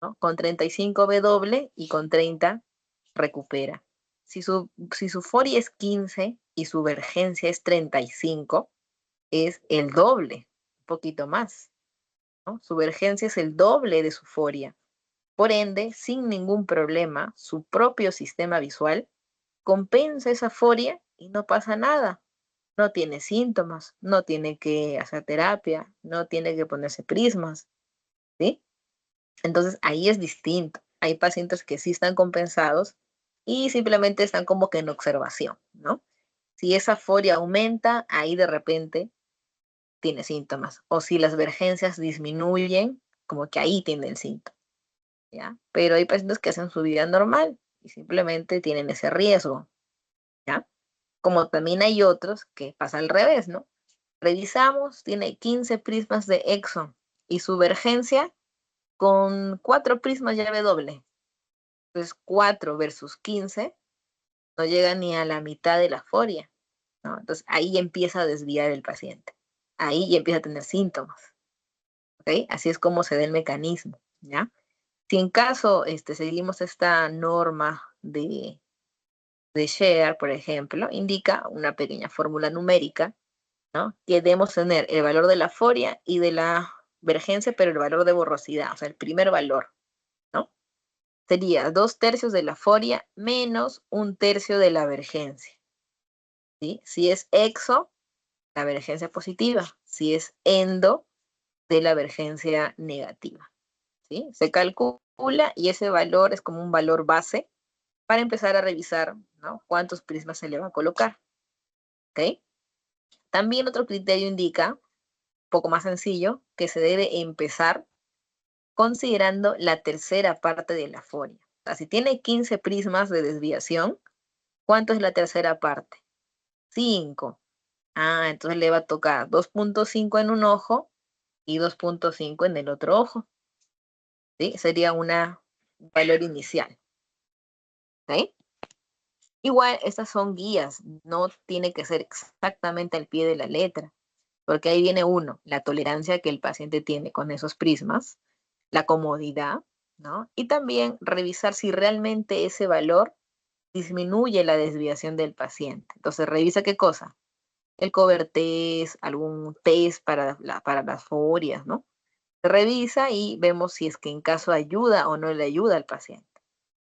¿no? Con 35 ve doble y con 30 recupera. Si su foria es 15 y su vergencia es 35, es el doble, un poquito más, ¿no? Su vergencia es el doble de su foria. Por ende, sin ningún problema, su propio sistema visual compensa esa foria y no pasa nada. No tiene síntomas, no tiene que hacer terapia, no tiene que ponerse prismas, ¿sí? Entonces ahí es distinto. Hay pacientes que sí están compensados y simplemente están como que en observación, ¿no? Si esa foria aumenta, ahí de repente tiene síntomas. O si las vergencias disminuyen, como que ahí tiene el síntoma, ¿ya? Pero hay pacientes que hacen su vida normal y simplemente tienen ese riesgo, ¿ya? Como también hay otros que pasa al revés, ¿no? Revisamos, tiene 15 prismas de Exxon y su vergencia con 4 prismas ya ve doble. Entonces 4 versus 15 no llega ni a la mitad de la foria, ¿no? Entonces ahí empieza a desviar el paciente. Ahí ya empieza a tener síntomas, ¿Ok? Así es como se da el mecanismo, ¿ya? Si en caso seguimos esta norma de Share, por ejemplo, indica una pequeña fórmula numérica, ¿no? Que debemos tener el valor de la foria y de la vergencia, pero el valor de borrosidad, o sea, el primer valor, ¿no? Sería 2/3 de la foria menos 1/3 de la vergencia, ¿sí? Si es exo, la vergencia positiva. Si es endo, de la vergencia negativa, ¿sí? Se calcula y ese valor es como un valor base para empezar a revisar, ¿no? Cuántos prismas se le va a colocar, ¿ok? También otro criterio indica, un poco más sencillo, que se debe empezar considerando la tercera parte de la foria. O sea, si tiene 15 prismas de desviación, ¿cuánto es la tercera parte? 5. Ah, entonces le va a tocar 2.5 en un ojo y 2.5 en el otro ojo, ¿sí? Sería un valor inicial, ¿ok? Igual, estas son guías, no tiene que ser exactamente al pie de la letra, porque ahí viene la tolerancia que el paciente tiene con esos prismas, la comodidad, ¿no? Y también revisar si realmente ese valor disminuye la desviación del paciente. Entonces, revisa qué cosa. El cover test, algún test para las forias, ¿no? Se revisa y vemos si es que en caso ayuda o no le ayuda al paciente.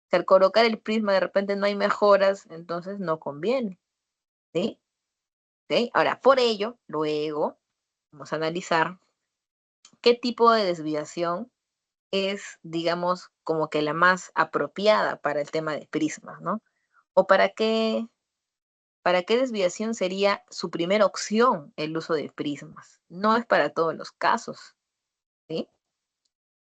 Si al colocar el prisma de repente no hay mejoras, entonces no conviene, ¿sí? ¿Sí? Ahora, por ello, luego vamos a analizar qué tipo de desviación es, digamos, como que la más apropiada para el tema de prismas, ¿no? O para qué desviación sería su primera opción el uso de prismas. No es para todos los casos, ¿sí?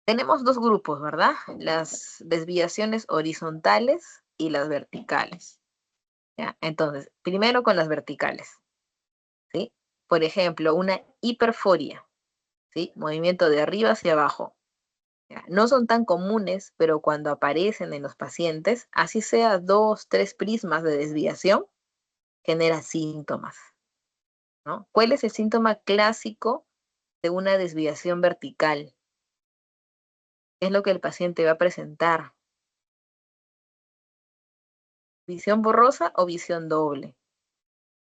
Tenemos dos grupos, ¿verdad? Las desviaciones horizontales y las verticales, ¿ya? Entonces, primero con las verticales, ¿sí? Por ejemplo, una hiperforia, ¿sí? Movimiento de arriba hacia abajo. ¿Ya? No son tan comunes, pero cuando aparecen en los pacientes, así sea 2, 3 prismas de desviación, genera síntomas, ¿no? ¿Cuál es el síntoma clásico de una desviación vertical? ¿Qué es lo que el paciente va a presentar? ¿Visión borrosa o visión doble?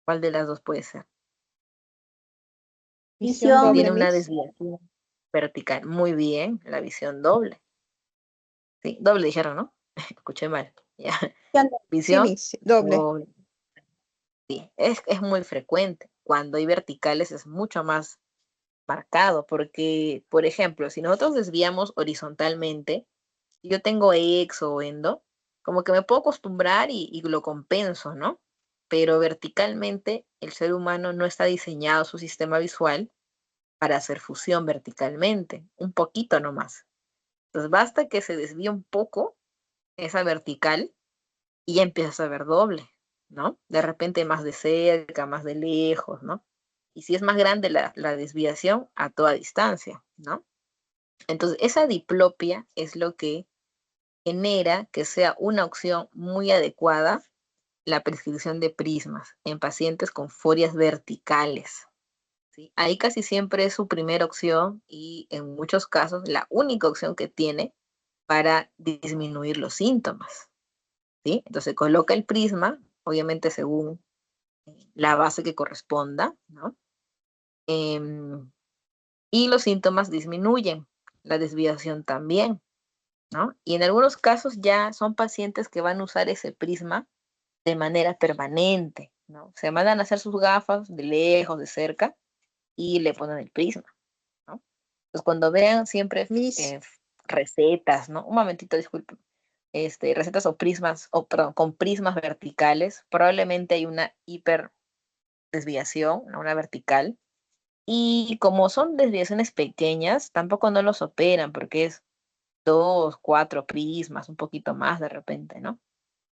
¿Cuál de las dos puede ser? Visión Tiene una desviación vertical. Muy bien, la visión doble. Sí, doble dijeron, ¿no? Escuché mal. Ya. Visión doble. Sí, es muy frecuente. Cuando hay verticales es mucho más marcado, porque, por ejemplo, si nosotros desviamos horizontalmente, si yo tengo exo o endo, como que me puedo acostumbrar y lo compenso, ¿no? Pero verticalmente el ser humano no está diseñado su sistema visual para hacer fusión verticalmente, un poquito nomás. Entonces basta que se desvíe un poco esa vertical y ya empiezas a ver doble, ¿no? De repente más de cerca, más de lejos, ¿no? Y si es más grande la desviación, a toda distancia, ¿no? Entonces, esa diplopia es lo que genera que sea una opción muy adecuada la prescripción de prismas en pacientes con forias verticales, ¿sí? Ahí casi siempre es su primera opción y en muchos casos la única opción que tiene para disminuir los síntomas, ¿sí? Entonces coloca el prisma, obviamente según la base que corresponda, ¿no? Y los síntomas disminuyen, la desviación también, ¿no? Y en algunos casos ya son pacientes que van a usar ese prisma de manera permanente, ¿no? Se mandan a hacer sus gafas de lejos, de cerca, y le ponen el prisma, ¿no? Entonces cuando vean siempre recetas, ¿no? Un momentito, disculpen. Recetas o prismas, o perdón, con prismas verticales, probablemente hay una hiper desviación, ¿no? Una vertical. Y como son desviaciones pequeñas, tampoco no los operan porque es 2, 4 prismas, un poquito más de repente, ¿no?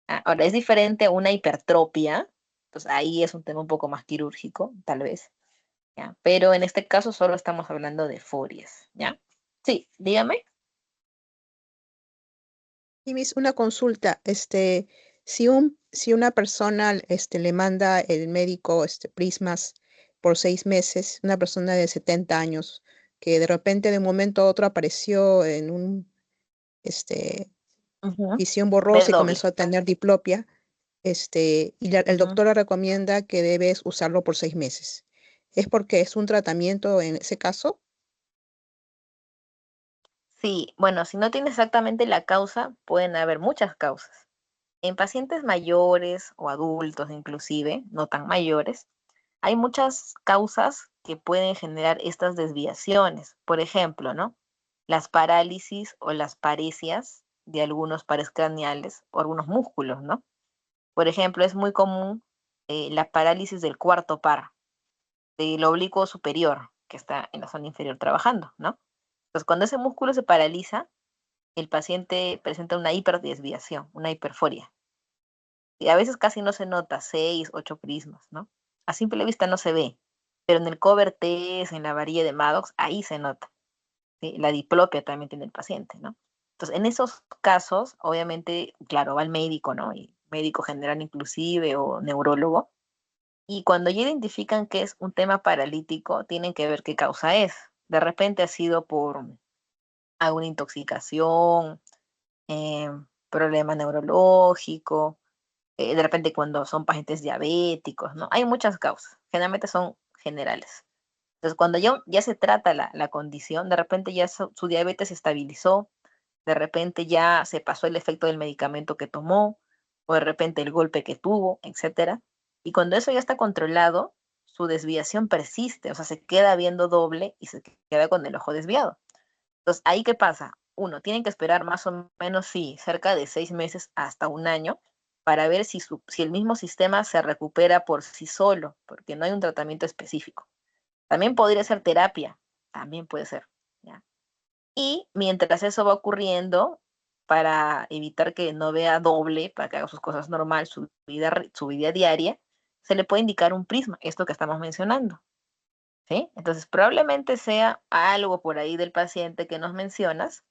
Ahora, es diferente a una hipertropia, entonces ahí es un tema un poco más quirúrgico, tal vez, ¿ya? Pero en este caso solo estamos hablando de forias, ¿ya? Sí, dígame. Y Miss, una consulta, si una persona le manda el médico prismas por 6 meses, una persona de 70 años que de repente de un momento a otro apareció en Ujú. visión Ve borrosa y doble. comenzó a tener diplopia, y el Ujú. doctor le recomienda que debes usarlo por 6 meses. ¿Es porque es un tratamiento en ese caso? Sí, bueno, si no tiene exactamente la causa, pueden haber muchas causas. En pacientes mayores o adultos inclusive, no tan mayores, hay muchas causas que pueden generar estas desviaciones. Por ejemplo, ¿no? Las parálisis o las paresias de algunos pares craneales o algunos músculos, ¿no? Por ejemplo, es muy común la parálisis del cuarto par, del oblicuo superior, que está en la zona inferior trabajando, ¿no? Entonces, cuando ese músculo se paraliza, el paciente presenta una hiperdesviación, una hiperforia. Y a veces casi no se nota, 6, 8 prismas, ¿no? A simple vista no se ve, pero en el cover test, en la varilla de Maddox, ahí se nota. ¿Sí? La diplopia también tiene el paciente, ¿no? Entonces, en esos casos, obviamente, claro, va el médico, ¿no? Y médico general inclusive o neurólogo. Y cuando ya identifican que es un tema paralítico, tienen que ver qué causa es. De repente ha sido por alguna intoxicación, eh, problema neurológico, de repente cuando son pacientes diabéticos, ¿no? Hay muchas causas, generalmente son generales. Entonces, cuando ya se trata la condición, de repente ya su diabetes se estabilizó, de repente ya se pasó el efecto del medicamento que tomó, o de repente el golpe que tuvo, etcétera. Y cuando eso ya está controlado, su desviación persiste, o sea, se queda viendo doble y se queda con el ojo desviado. Entonces, ¿ahí qué pasa? Uno, tienen que esperar más o menos, sí, cerca de 6 meses hasta un año para ver si el mismo sistema se recupera por sí solo, porque no hay un tratamiento específico. También podría ser terapia, también puede ser, ¿ya? Y mientras eso va ocurriendo, para evitar que no vea doble, para que haga sus cosas normal, su vida diaria, se le puede indicar un prisma, esto que estamos mencionando, ¿sí? Entonces, probablemente sea algo por ahí del paciente que nos mencionas,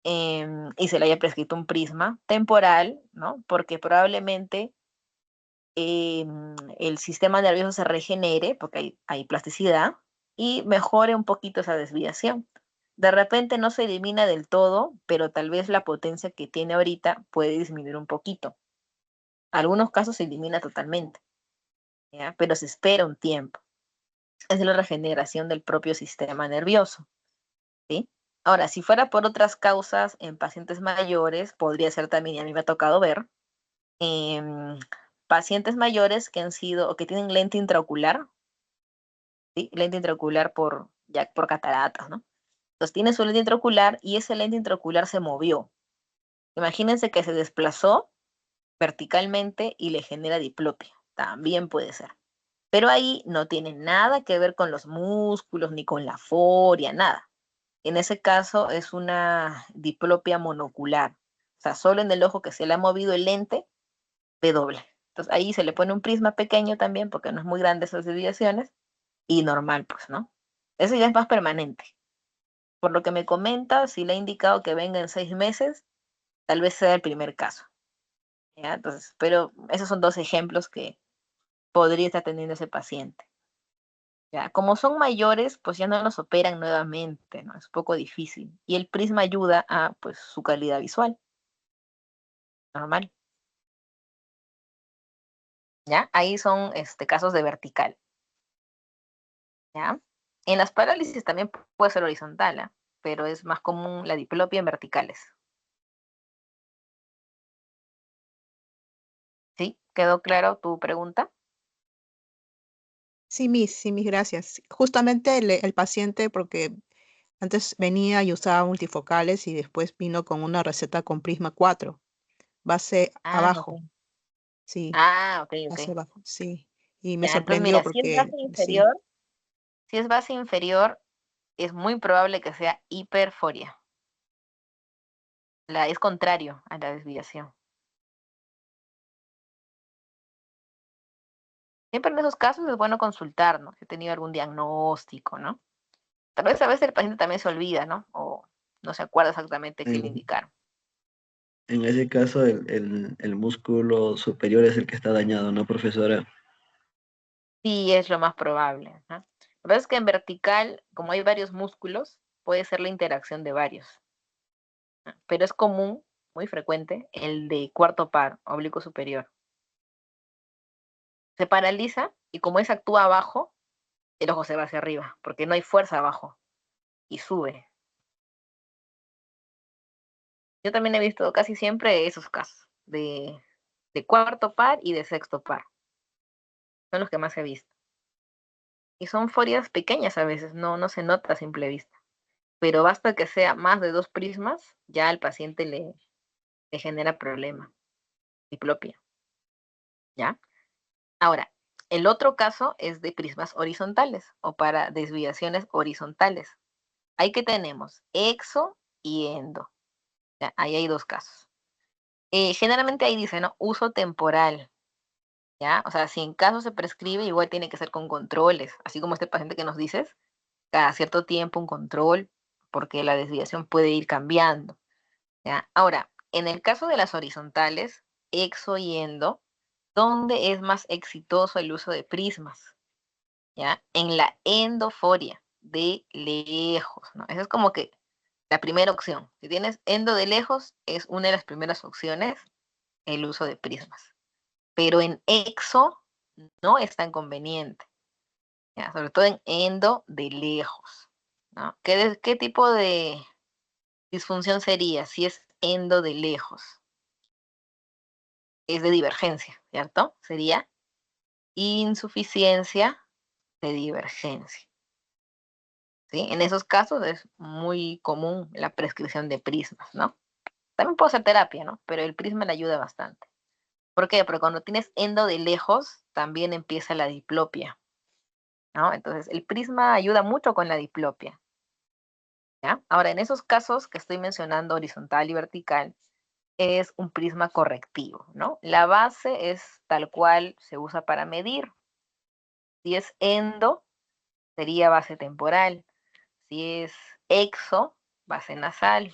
y se le haya prescrito un prisma temporal, ¿no? Porque probablemente el sistema nervioso se regenere, porque hay plasticidad, y mejore un poquito esa desviación. De repente no se elimina del todo, pero tal vez la potencia que tiene ahorita puede disminuir un poquito. Algunos casos se elimina totalmente, ¿ya? Pero se espera un tiempo. Es la regeneración del propio sistema nervioso, ¿sí? Ahora, si fuera por otras causas en pacientes mayores, podría ser también, y a mí me ha tocado ver, em, pacientes mayores que han sido o que tienen lente intraocular, ¿sí? Lente intraocular ya por cataratas, ¿no? Entonces tiene su lente intraocular y ese lente intraocular se movió. Imagínense que se desplazó verticalmente y le genera diplopia. También puede ser. Pero ahí no tiene nada que ver con los músculos ni con la foria, nada. En ese caso es una diplopia monocular. O sea, solo en el ojo que se le ha movido el lente, ve doble. Entonces ahí se le pone un prisma pequeño también, porque no es muy grande esas desviaciones, y normal, pues, ¿no? Eso ya es más permanente. Por lo que me comenta, si le he indicado que venga en 6 meses, tal vez sea el primer caso, ¿ya? Entonces, pero esos son 2 ejemplos que podría estar teniendo ese paciente, ¿ya? Como son mayores, pues ya no los operan nuevamente, ¿no? Es un poco difícil. Y el prisma ayuda a, pues, su calidad visual, normal, ¿ya? Ahí son casos de vertical, ¿ya? En las parálisis también puede ser horizontal, ¿ah? Pero es más común la diplopia en verticales. ¿Sí? ¿Quedó claro tu pregunta? Sí, mis gracias. Justamente el paciente, porque antes venía y usaba multifocales y después vino con una receta con Prisma 4, base Ah, abajo, ok. sí, Ah, ok, ok. base abajo, sí. Y me Ya, entonces sorprendió mira, si es porque base sí. inferior, si es base inferior, es muy probable que sea hiperforia. Es contrario a la desviación. Siempre en esos casos es bueno consultar, ¿no? Si he tenido algún diagnóstico, ¿no? Tal vez a veces el paciente también se olvida, ¿no? O no se acuerda exactamente qué le En, indicaron. en ese caso, el músculo superior es el que está dañado, ¿no, profesora? Sí, es lo más probable, ¿no? Lo que pasa es que en vertical, como hay varios músculos, puede ser la interacción de varios. Pero es común, muy frecuente, el de cuarto par, oblicuo superior. Se paraliza y como ese actúa abajo, el ojo se va hacia arriba, porque no hay fuerza abajo y sube. Yo también he visto casi siempre esos casos de cuarto par y de sexto par. Son los que más he visto. Y son forias pequeñas a veces, no se nota a simple vista. Pero basta que sea más de 2 prismas, ya al paciente le genera problema, diplopia. ¿Ya? Ahora, el otro caso es de prismas horizontales o para desviaciones horizontales. Ahí que tenemos exo y endo. ¿Ya? Ahí hay 2 casos. Generalmente ahí dice, ¿no? Uso temporal. ¿Ya? O sea, si en caso se prescribe, igual tiene que ser con controles. Así como este paciente que nos dices, cada cierto tiempo un control, porque la desviación puede ir cambiando. ¿Ya? Ahora, en el caso de las horizontales, exo y endo, ¿dónde es más exitoso el uso de prismas? ¿Ya? En la endoforia, de lejos, ¿no? Esa es como que la primera opción. Si tienes endo de lejos, es una de las primeras opciones el uso de prismas. Pero en exo no es tan conveniente, ¿ya? Sobre todo en endo de lejos, ¿no? ¿Qué tipo de disfunción sería si es endo de lejos? Es de divergencia, ¿cierto? Sería insuficiencia de divergencia. ¿Sí? En esos casos es muy común la prescripción de prismas, ¿no? También puede ser terapia, ¿no? Pero el prisma le ayuda bastante. ¿Por qué? Porque cuando tienes endo de lejos, también empieza la diplopia, ¿no? Entonces, el prisma ayuda mucho con la diplopia, ¿ya? Ahora, en esos casos que estoy mencionando, horizontal y vertical, es un prisma correctivo, ¿no? La base es tal cual se usa para medir. Si es endo, sería base temporal. Si es exo, base nasal.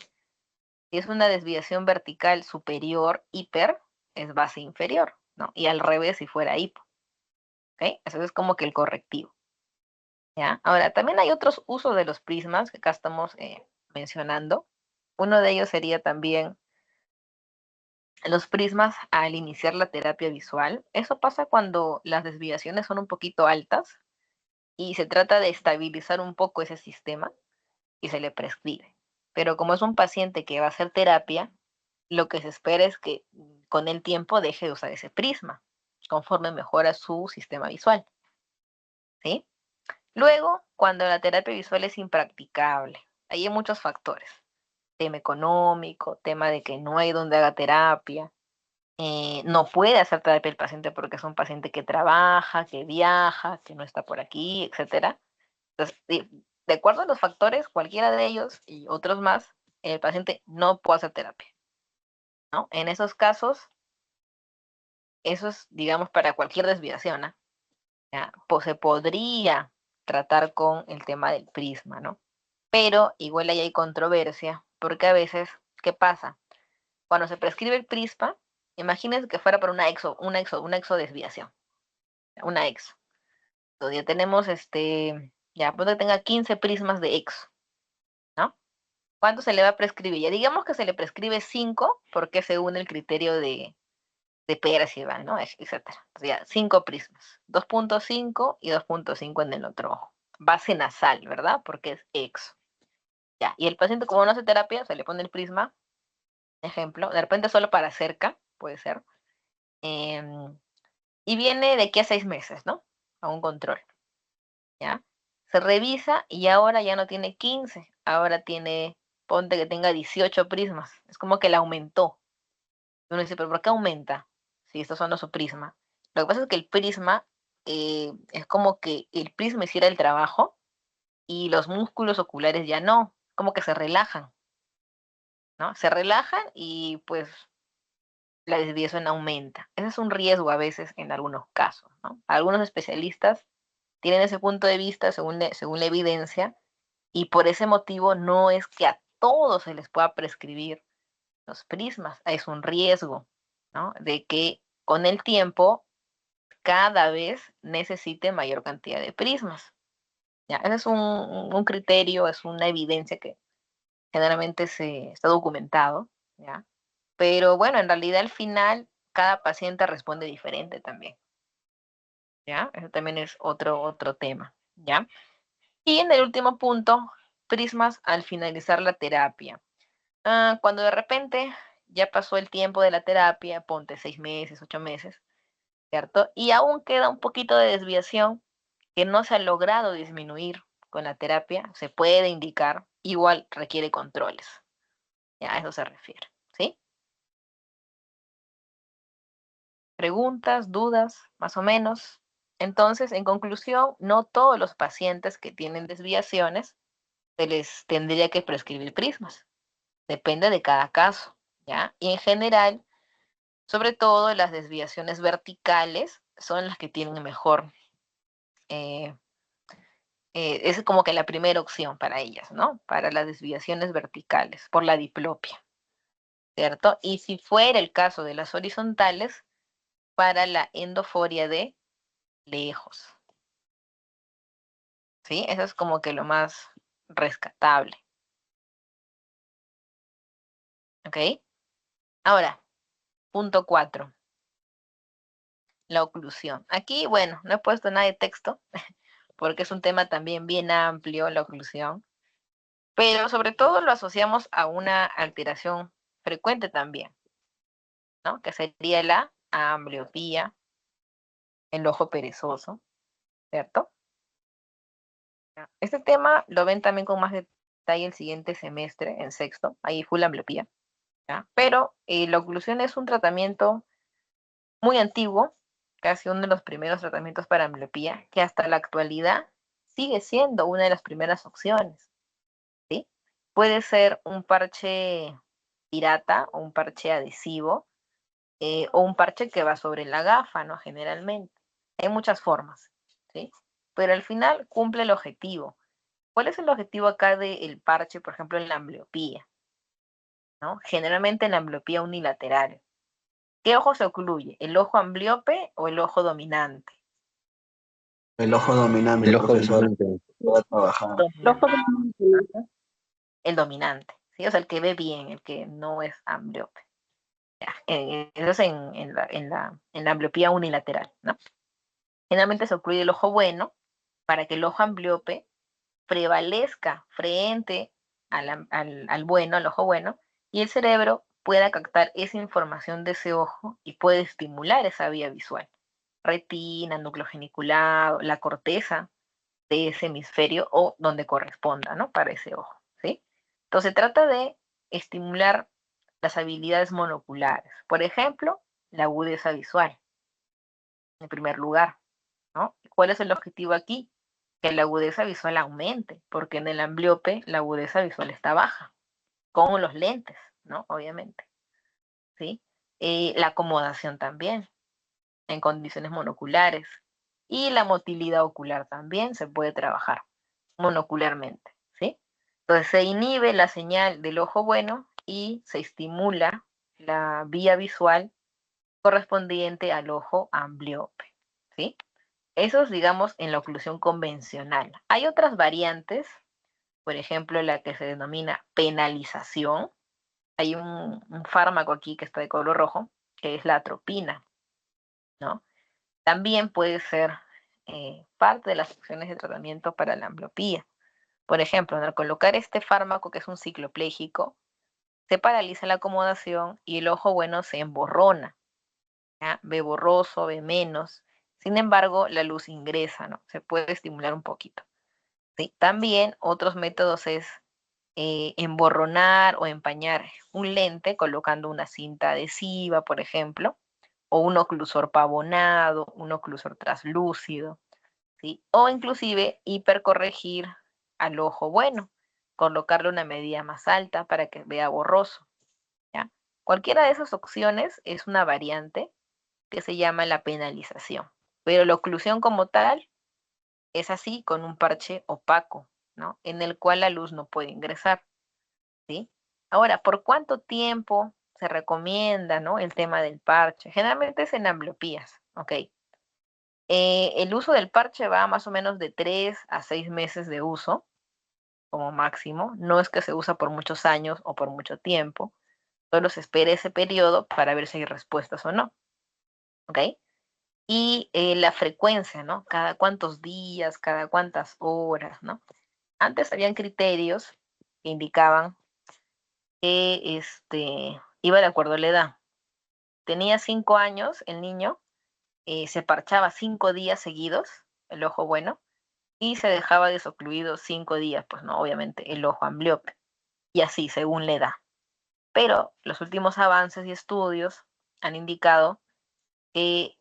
Si es una desviación vertical superior, hiper, es base inferior, ¿no? Y al revés si fuera hipo. ¿Ok? Eso es como que el correctivo. ¿Ya? Ahora, también hay otros usos de los prismas que acá estamos mencionando. Uno de ellos sería también los prismas al iniciar la terapia visual. Eso pasa cuando las desviaciones son un poquito altas y se trata de estabilizar un poco ese sistema y se le prescribe. Pero como es un paciente que va a hacer terapia, lo que se espera es que con el tiempo deje de usar ese prisma, conforme mejora su sistema visual. ¿Sí? Luego, cuando la terapia visual es impracticable, ahí hay muchos factores. Tema económico, tema de que no hay donde haga terapia, no puede hacer terapia el paciente porque es un paciente que trabaja, que viaja, que no está por aquí, etc. Entonces, de acuerdo a los factores, cualquiera de ellos y otros más, el paciente no puede hacer terapia, ¿no? En esos casos, eso es, digamos, para cualquier desviación, ¿no? ¿Ya? Pues se podría tratar con el tema del prisma, ¿no? Pero igual ahí hay controversia, porque a veces, ¿qué pasa? Cuando se prescribe el prisma, imagínense que fuera para una exodesviación, una exo. Entonces ya tenemos, ya puede que tenga 15 prismas de exo, ¿no? ¿Cuánto se le va a prescribir? Ya digamos que se le prescribe 5 porque según el criterio de Percival, ¿no? Etcétera. O sea, 5 prismas, 2.5 y 2.5 en el otro ojo. Base nasal, ¿verdad? Porque es exo. Ya, y el paciente como no hace terapia, se le pone el prisma, ejemplo, de repente solo para cerca, puede ser, y viene de aquí a 6 meses, ¿no? A un control, ¿ya? Se revisa y ahora ya no tiene 15, ahora tiene, ponte que tenga 18 prismas, es como que le aumentó. Uno dice, ¿pero por qué aumenta? Si está usando su prisma. Lo que pasa es que el prisma es como que el prisma hiciera el trabajo y los músculos oculares ya no, como que se relajan, ¿no? Se relajan y pues la desviación aumenta. Ese es un riesgo a veces en algunos casos, ¿no? Algunos especialistas tienen ese punto de vista según la evidencia y por ese motivo no es que a todos se les pueda prescribir los prismas. Es un riesgo, ¿no? De que con el tiempo cada vez necesite mayor cantidad de prismas. ¿Ya? Ese es un criterio, es una evidencia que generalmente se está documentado, ¿ya? Pero bueno, en realidad al final cada paciente responde diferente también, ¿ya? Eso también es otro tema, ¿ya? Y en el último punto, prismas al finalizar la terapia. Cuando de repente ya pasó el tiempo de la terapia, ponte 6 meses, 8 meses, ¿cierto? Y aún queda un poquito de desviación que no se ha logrado disminuir con la terapia, se puede indicar, igual requiere controles. Ya a eso se refiere, ¿sí? Preguntas, dudas, más o menos. Entonces, en conclusión, no todos los pacientes que tienen desviaciones se les tendría que prescribir prismas. Depende de cada caso, ¿ya? Y en general, sobre todo las desviaciones verticales son las que tienen mejor, es como que la primera opción para ellas, ¿no? Para las desviaciones verticales, por la diplopia, ¿cierto? Y si fuera el caso de las horizontales, para la endoforia de lejos, ¿sí? Eso es como que lo más rescatable, ¿ok? Ahora, punto 4, la oclusión. Aquí, bueno, no he puesto nada de texto, porque es un tema también bien amplio, la oclusión, pero sobre todo lo asociamos a una alteración frecuente también, ¿no? Que sería la ambliopía, el ojo perezoso, ¿cierto? Este tema lo ven también con más detalle el siguiente semestre, en sexto, ahí full ambliopía, ¿ya? Pero la oclusión es un tratamiento muy antiguo, casi uno de los primeros tratamientos para ambliopía, que hasta la actualidad sigue siendo una de las primeras opciones, ¿sí? Puede ser un parche pirata o un parche adhesivo, o un parche que va sobre la gafa, ¿no? Generalmente. Hay muchas formas, ¿sí? Pero al final cumple el objetivo. ¿Cuál es el objetivo acá del parche, por ejemplo, en la ambliopía? ¿No? Generalmente en la ambliopía unilateral. ¿Qué ojo se ocluye? ¿El ojo ambliope o el ojo dominante? El ojo dominante, El ojo profesor. dominante. Va a trabajar. Dominante. El dominante, ¿sí? O sea, el que ve bien, el que no es ambliope. Ya, eso es en la ambliopía unilateral, ¿no? Generalmente se ocluye el ojo bueno para que el ojo ambliope prevalezca frente al bueno, al ojo bueno, y el cerebro pueda captar esa información de ese ojo y puede estimular esa vía visual. Retina, núcleo geniculado, la corteza de ese hemisferio o donde corresponda, ¿no? Para ese ojo, ¿sí? Entonces trata de estimular las habilidades monoculares. Por ejemplo, la agudeza visual, en primer lugar, ¿no? ¿Cuál es el objetivo aquí? Que la agudeza visual aumente, porque en el ambliope la agudeza visual está baja, con los lentes, ¿no? Obviamente, ¿sí? La acomodación también, en condiciones monoculares, y la motilidad ocular también se puede trabajar monocularmente, ¿sí? Entonces se inhibe la señal del ojo bueno y se estimula la vía visual correspondiente al ojo ambliope, ¿sí? Eso es, digamos, en la oclusión convencional. Hay otras variantes, por ejemplo, la que se denomina penalización. Hay un fármaco aquí que está de color rojo, que es la atropina, ¿no? También puede ser parte de las opciones de tratamiento para la ambliopía. Por ejemplo, al colocar este fármaco, que es un cicloplégico, se paraliza la acomodación y el ojo bueno se emborrona, ¿ya? Ve borroso, ve menos. Sin embargo, la luz ingresa, ¿no? Se puede estimular un poquito, ¿sí? También otros métodos es emborronar o empañar un lente colocando una cinta adhesiva, por ejemplo, o un oclusor pavonado, un oclusor traslúcido, ¿sí? O inclusive hipercorregir al ojo bueno, colocarle una medida más alta para que vea borroso, ¿ya? Cualquiera de esas opciones es una variante que se llama la penalización, pero la oclusión como tal es así con un parche opaco, ¿no? En el cual la luz no puede ingresar, ¿sí? Ahora, ¿por cuánto tiempo se recomienda, ¿no? El tema del parche? Generalmente es en ambliopías, ¿ok? El uso del parche va más o menos de 3 a 6 meses de uso, como máximo. No es que se usa por muchos años o por mucho tiempo. Solo se espera ese periodo para ver si hay respuestas o no. ¿Ok? Y la frecuencia, ¿no? Cada cuántos días, cada cuántas horas, ¿no? Antes habían criterios que indicaban que iba de acuerdo a la edad. Tenía 5 años el niño, se parchaba 5 días seguidos, el ojo bueno, y se dejaba desocluido 5 días, pues no, obviamente, el ojo ambliope, y así, según la edad. Pero los últimos avances y estudios han indicado que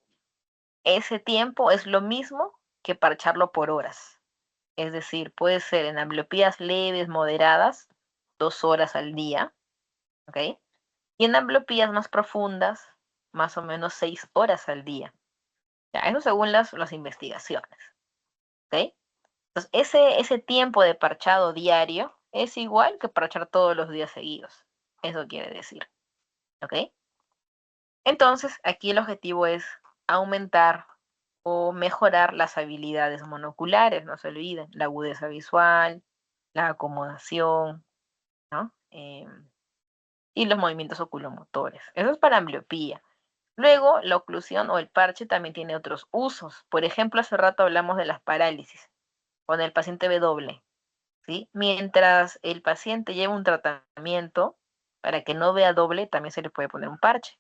ese tiempo es lo mismo que parcharlo por horas. Es decir, puede ser en ambliopías leves, moderadas, 2 horas al día, ¿ok? Y en ambliopías más profundas, más o menos 6 horas al día. Ya, eso según las investigaciones, ¿ok? Entonces, ese tiempo de parchado diario es igual que parchar todos los días seguidos. Eso quiere decir, ¿ok? Entonces, aquí el objetivo es aumentar o mejorar las habilidades monoculares, no se olviden, la agudeza visual, la acomodación, ¿no? Y los movimientos oculomotores. Eso es para ambliopía. Luego, la oclusión o el parche también tiene otros usos. Por ejemplo, hace rato hablamos de las parálisis con el paciente B doble, ¿sí? Mientras el paciente lleva un tratamiento para que no vea doble, también se le puede poner un parche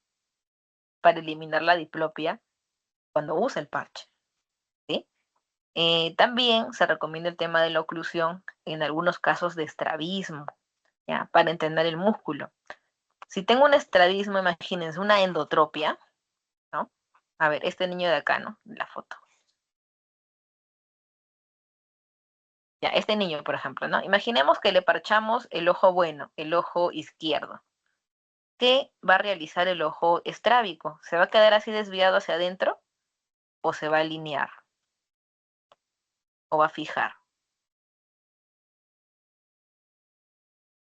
para eliminar la diplopia cuando usa el parche, ¿sí? También se recomienda el tema de la oclusión en algunos casos de estrabismo, ¿ya? Para entender el músculo. Si tengo un estrabismo, imagínense una endotropia, ¿no? A ver, este niño de acá, ¿no? La foto. Ya, este niño, por ejemplo, ¿no? Imaginemos que le parchamos el ojo bueno, el ojo izquierdo. ¿Qué va a realizar el ojo estrábico? ¿Se va a quedar así desviado hacia adentro? ¿O se va a alinear? ¿O va a fijar?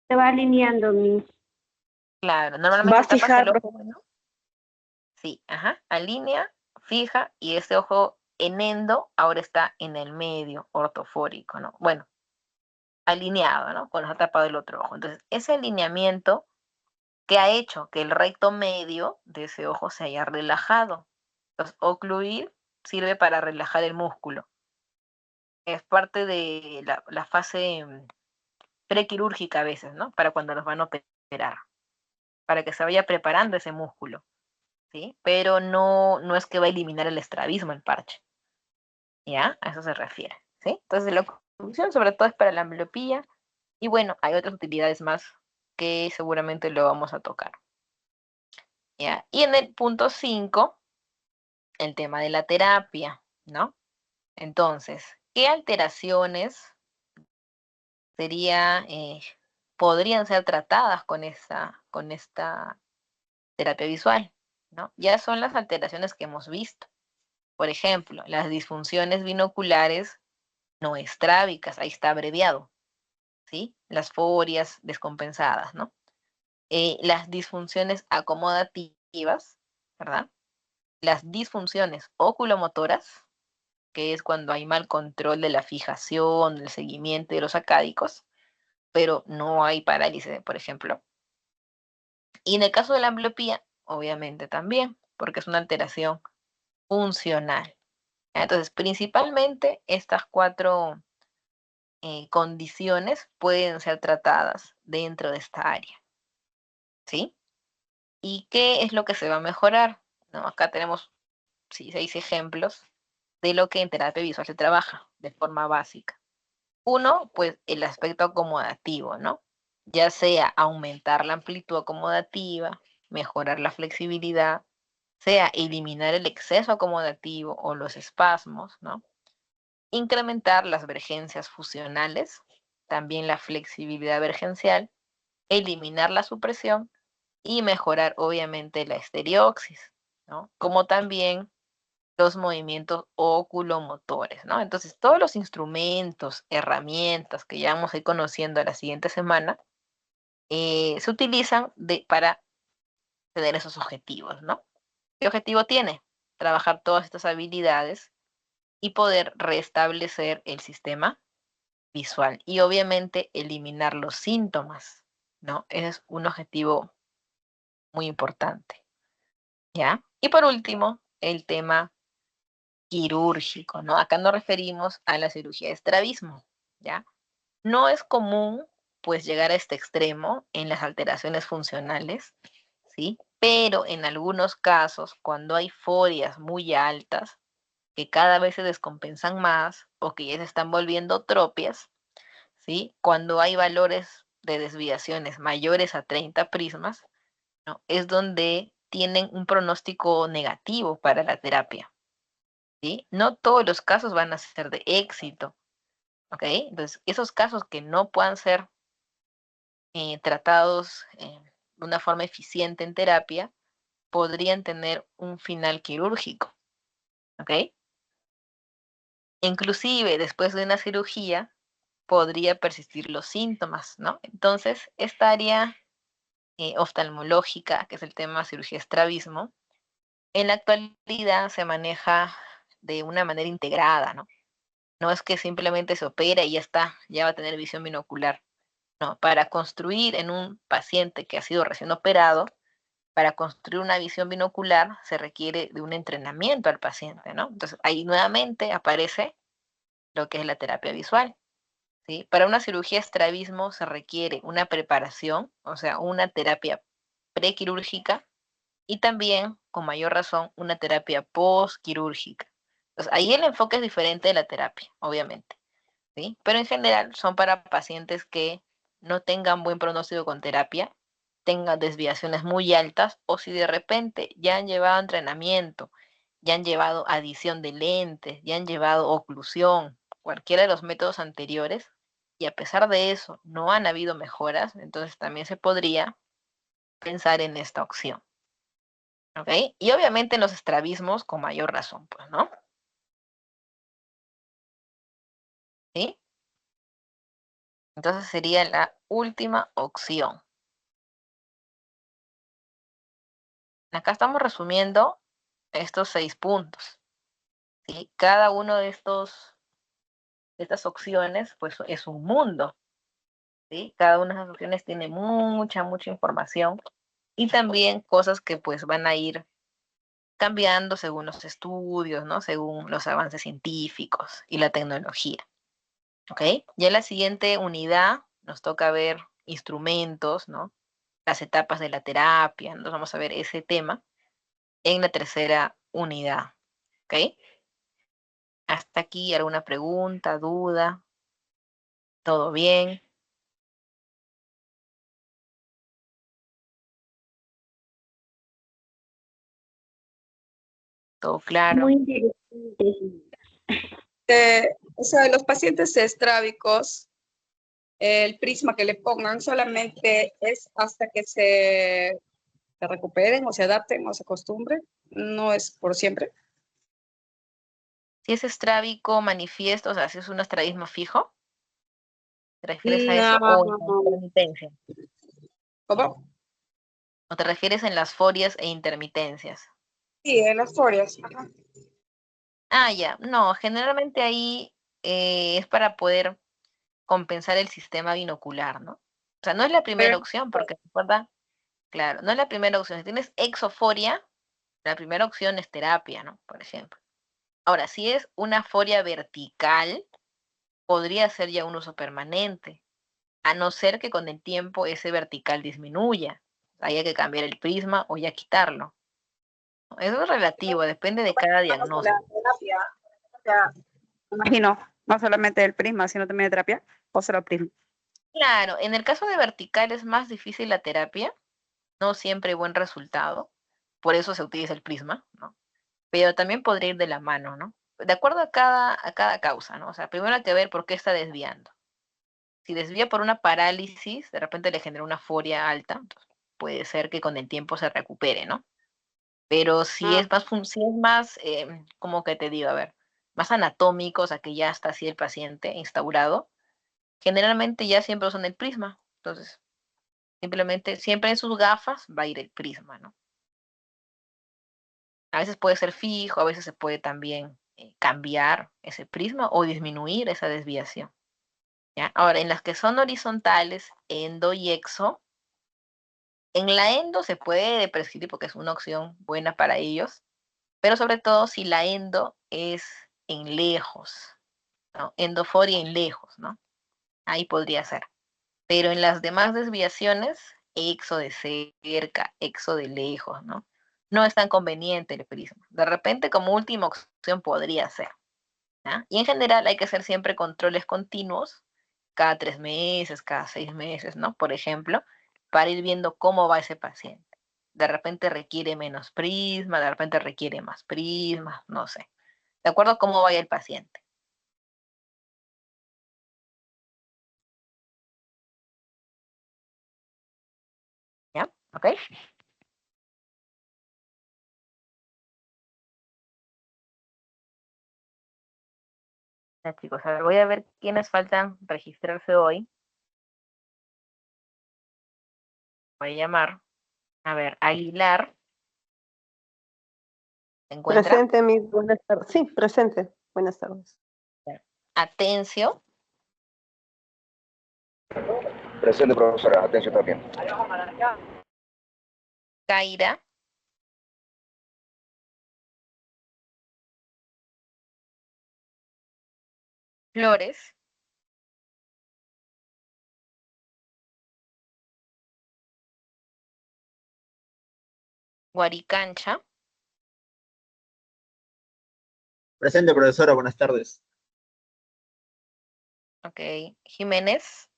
Se va alineando, Claro, Va normalmente a tapas fijar, el ojo bueno. Sí, ajá, alinea, fija, y este ojo enendo ahora está en el medio, ortofórico, ¿no? Bueno, alineado, ¿no? Cuando está tapado el otro ojo. Entonces, ese alineamiento que ha hecho que el recto medio de ese ojo se haya relajado. Entonces, ocluir sirve para relajar el músculo. Es parte de la fase prequirúrgica a veces, ¿no? Para cuando los van a operar, para que se vaya preparando ese músculo, ¿sí? Pero no es que va a eliminar el estrabismo el parche, ¿ya? A eso se refiere, ¿sí? Entonces la oclusión sobre todo es para la ambliopía y bueno, hay otras utilidades más que seguramente lo vamos a tocar, ¿ya? Y en el punto 5, el tema de la terapia, ¿no? Entonces, ¿qué alteraciones podrían ser tratadas con esta terapia visual, ¿no? Ya son las alteraciones que hemos visto. Por ejemplo, las disfunciones binoculares no estrábicas, ahí está abreviado, ¿sí? Las forias descompensadas, ¿no? Las disfunciones acomodativas, ¿verdad? Las disfunciones oculomotoras, que es cuando hay mal control de la fijación, del seguimiento de los acádicos, pero no hay parálisis, por ejemplo. Y en el caso de la ambliopía, obviamente también, porque es una alteración funcional. Entonces, principalmente estas 4 condiciones pueden ser tratadas dentro de esta área, ¿sí? ¿Y qué es lo que se va a mejorar? ¿No? Acá tenemos 6 ejemplos de lo que en terapia visual se trabaja de forma básica. Uno, pues el aspecto acomodativo, ¿no? Ya sea aumentar la amplitud acomodativa, mejorar la flexibilidad, sea eliminar el exceso acomodativo o los espasmos, ¿no? Incrementar las vergencias fusionales, también la flexibilidad vergencial, eliminar la supresión y mejorar obviamente la estereoxis, ¿no? Como también los movimientos oculomotores, ¿no? Entonces, todos los instrumentos, herramientas que ya vamos a ir conociendo la siguiente semana, se utilizan para tener esos objetivos, ¿no? ¿Qué objetivo tiene? Trabajar todas estas habilidades y poder restablecer el sistema visual y obviamente eliminar los síntomas, ¿no? Ese es un objetivo muy importante, ¿ya? Y por último, el tema quirúrgico, ¿no? Acá nos referimos a la cirugía de estrabismo, ¿ya? No es común, pues, llegar a este extremo en las alteraciones funcionales, ¿sí? Pero en algunos casos, cuando hay forias muy altas, que cada vez se descompensan más o que ya se están volviendo tropias, ¿sí? Cuando hay valores de desviaciones mayores a 30 prismas, ¿no? Es donde tienen un pronóstico negativo para la terapia, ¿sí? No todos los casos van a ser de éxito, ¿ok? Entonces, esos casos que no puedan ser tratados de una forma eficiente en terapia, podrían tener un final quirúrgico, ¿ok? Inclusive después de una cirugía podría persistir los síntomas, ¿no? Entonces, esta área oftalmológica, que es el tema cirugía estrabismo, en la actualidad se maneja de una manera integrada, ¿no? No es que simplemente se opera y ya está, ya va a tener visión binocular. No, para construir en un paciente que ha sido recién operado, para construir una visión binocular se requiere de un entrenamiento al paciente, ¿no? Entonces ahí nuevamente aparece lo que es la terapia visual, ¿sí? Para una cirugía estrabismo se requiere una preparación, o sea, una terapia prequirúrgica y también, con mayor razón, una terapia postquirúrgica. Entonces ahí el enfoque es diferente de la terapia, obviamente, ¿sí? Pero en general son para pacientes que no tengan buen pronóstico con terapia, tengan desviaciones muy altas o si de repente ya han llevado entrenamiento, ya han llevado adición de lentes, ya han llevado oclusión, cualquiera de los métodos anteriores, y a pesar de eso no han habido mejoras, entonces también se podría pensar en esta opción, ¿ok? Y obviamente en los estrabismos con mayor razón, pues, ¿no? ¿Sí? Entonces sería la última opción. Acá estamos resumiendo estos 6 puntos, ¿sí? Cada uno de estas opciones, pues, es un mundo, ¿sí? Cada una de esas opciones tiene mucha información y también cosas que, pues, van a ir cambiando según los estudios, ¿no? Según los avances científicos y la tecnología, ¿ok? Ya en la siguiente unidad nos toca ver instrumentos, ¿no? Las etapas de la terapia, entonces vamos a ver ese tema en la tercera unidad, ¿ok? Hasta aquí, ¿alguna pregunta, duda? ¿Todo bien? ¿Todo claro? Muy interesante. O sea, los pacientes estrábicos, el prisma que le pongan solamente es hasta que se recuperen o se adapten o se acostumbren, no es por siempre. Si es estrábico manifiesto, o sea, si es un estrabismo fijo, ¿te refieres a eso? No. ¿O en la intermitencia? ¿Cómo? ¿O te refieres en las forias e intermitencias? Sí, en las forias. Ajá. Ah, ya. No, generalmente ahí es para poder compensar el sistema binocular, ¿no? O sea, no es la primera Pero opción, porque recuerda, claro, no es la primera opción. Si tienes exoforia, la primera opción es terapia, ¿no? Por ejemplo. Ahora, si es una foria vertical, podría ser ya un uso permanente, a no ser que con el tiempo ese vertical disminuya. Haya que cambiar el prisma o ya quitarlo. Eso es relativo, depende de cada la diagnóstico. terapia, o sea, me imagino, no solamente el prisma, sino también de terapia, o solo prisma. Claro, en el caso de vertical es más difícil la terapia, no siempre hay buen resultado, por eso se utiliza el prisma, ¿no? Pero también podría ir de la mano, ¿no? De acuerdo a cada causa, ¿no? O sea, primero hay que ver por qué está desviando. Si desvía por una parálisis, de repente le genera una foria alta, entonces puede ser que con el tiempo se recupere, ¿no? Pero si es más, ¿cómo que te digo? A ver, más anatómico, o sea, que ya está así el paciente instaurado, generalmente ya siempre usan el prisma. Entonces, simplemente, siempre en sus gafas va a ir el prisma, ¿no? A veces puede ser fijo, a veces se puede también cambiar ese prisma o disminuir esa desviación. ¿Ya? Ahora, en las que son horizontales, endo y exo, en la endo se puede prescribir porque es una opción buena para ellos, pero sobre todo si la endo es en lejos, ¿no? Endoforia en lejos, ¿no? Ahí podría ser. Pero en las demás desviaciones, exo de cerca, exo de lejos, ¿no? No es tan conveniente el prisma. De repente, como última opción podría ser. ¿Ya? Y en general hay que hacer siempre controles continuos, cada 3 meses, cada 6 meses, ¿no? Por ejemplo, para ir viendo cómo va ese paciente. De repente requiere menos prisma, de repente requiere más prisma, no sé. De acuerdo a cómo vaya el paciente. ¿Ya? ¿Ok? Ya, chicos, a ver, voy a ver quiénes faltan registrarse hoy. Voy a llamar. A ver, Aguilar. ¿Se encuentra? Presente, mi buenas tardes. Sí, presente. Buenas tardes. Atencio. Presente, profesora. Atención también. Caira. Flores. Guaricancha. Presente, profesora, buenas tardes. Ok. Jiménez.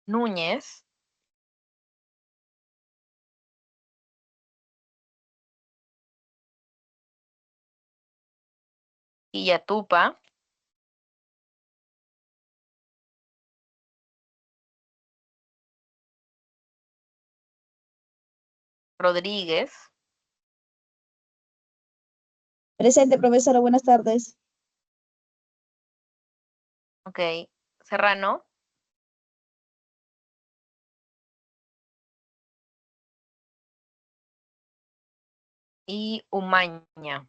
Núñez. Illatupa. Rodríguez. Presente, profesora, buenas tardes. Ok. Serrano. Y Umaña.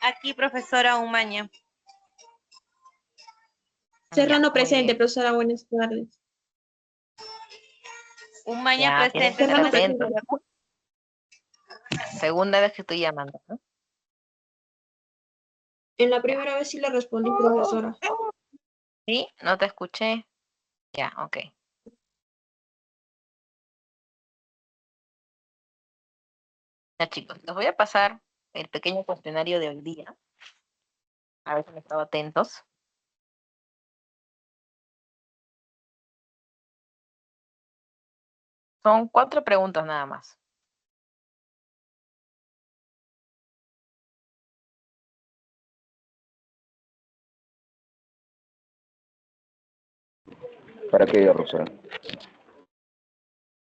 Aquí, profesora Umaña. Serrano muy presente, bien. profesora, buenas tardes. Umaña Ya, tienes presente. que estar Serrano atento. presente. Segunda vez que estoy llamando, ¿no? En la primera vez sí le respondí, profesora. ¿Sí? No te escuché. Ya, ok. Ya, chicos, les voy a pasar el pequeño cuestionario de hoy día. A ver si han estado atentos. Son 4 preguntas nada más. ¿Para qué, profesora?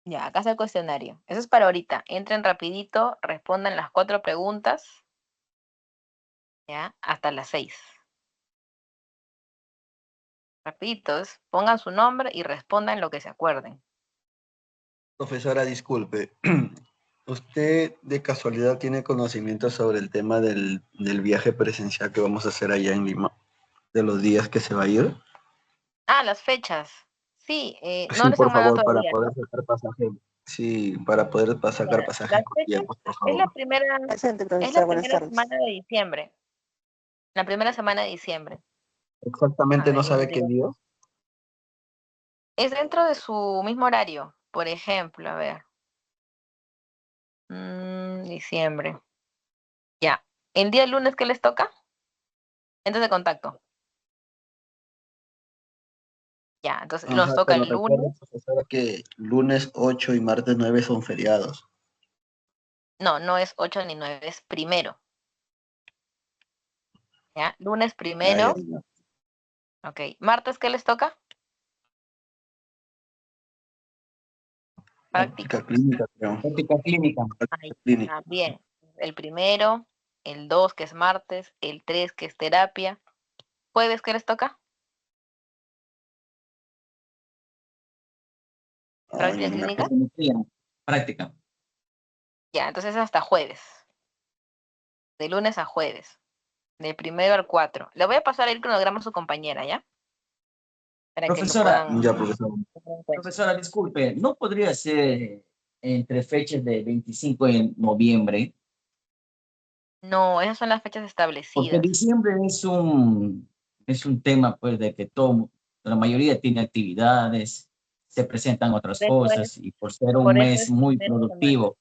Ya, acá está el cuestionario. Eso es para ahorita. Entren rapidito, respondan las 4 preguntas. Ya, hasta las 6. Rapiditos, pongan su nombre y respondan lo que se acuerden. Profesora, disculpe. ¿Usted de casualidad tiene conocimiento sobre el tema del viaje presencial que vamos a hacer allá en Lima? ¿De los días que se va a ir? Ah, las fechas. Sí, no Sí, les por han mandado favor, para todavía, poder ¿no? sacar pasaje. Sí, para poder sacar pasaje Las con fechas tiempo, por es la favor. primera, Presente, es la profesora, buenas primera tardes. semana de diciembre. La primera semana de diciembre. A Exactamente no ver, ya les sabe qué digo. día. Es dentro de su mismo horario. Por ejemplo, a ver. Diciembre. Ya. ¿El día lunes qué les toca? Entonces de contacto. Ya, entonces nos Ajá, toca pero el recuerde, lunes. profesora, que lunes 8 y martes 9 son feriados. No, no es 8 ni 9, es primero. ¿Ya? Lunes Ya, ya, primero. ya. Ok. ¿Martes qué les toca? Práctica. Práctica clínica, creo. Práctica clínica. Ahí Clínica. está, bien. El primero, el 2 que es martes, el 3 que es terapia. ¿Jueves qué les toca? Práctica clínica. Psicometría, práctica. Ya, entonces hasta jueves. De lunes a jueves. Del 1 al 4. Le voy a pasar el cronograma a su compañera, ¿ya? Para que lo Profesora, puedan Ya, profesor. tener en cuenta. profesora, disculpe, ¿no podría ser entre fechas de 25 de noviembre? No, esas son las fechas Porque establecidas. diciembre es un tema, pues, de que todo, la mayoría tiene actividades, se presentan otras Por eso es, cosas, y por ser un por eso mes es muy primera semana. productivo.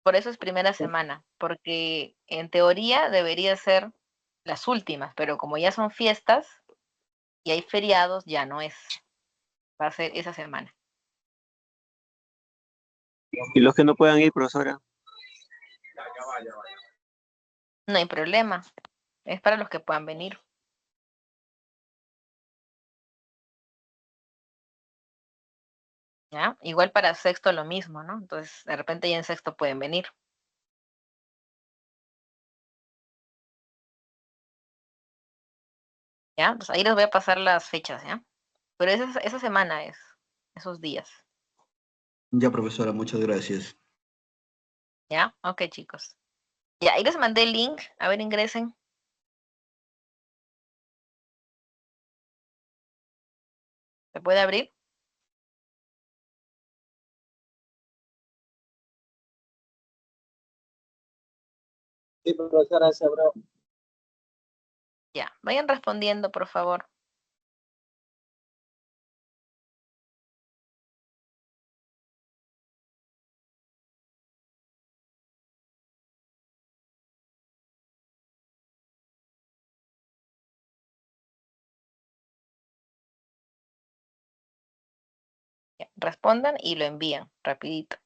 Por eso es primera semana, porque en teoría debería ser las últimas, pero como ya son fiestas y hay feriados, ya no es. Va a ser esa semana. Y los que no puedan ir, profesora. No hay problema. Es para los que puedan venir. ¿Ya? Igual para sexto lo mismo, ¿no? Entonces, de repente ya en sexto pueden venir. ¿Ya? Entonces ahí les voy a pasar las fechas, ¿ya? Pero esa semana es, esos días. Ya, profesora, muchas gracias. ¿Ya? Ok, chicos. Ya, ahí les mandé el link. A ver, ingresen. ¿Se puede abrir? Sí, profesora, se abrió. Ya, vayan respondiendo, por favor. Ya, respondan y lo envían rapidito.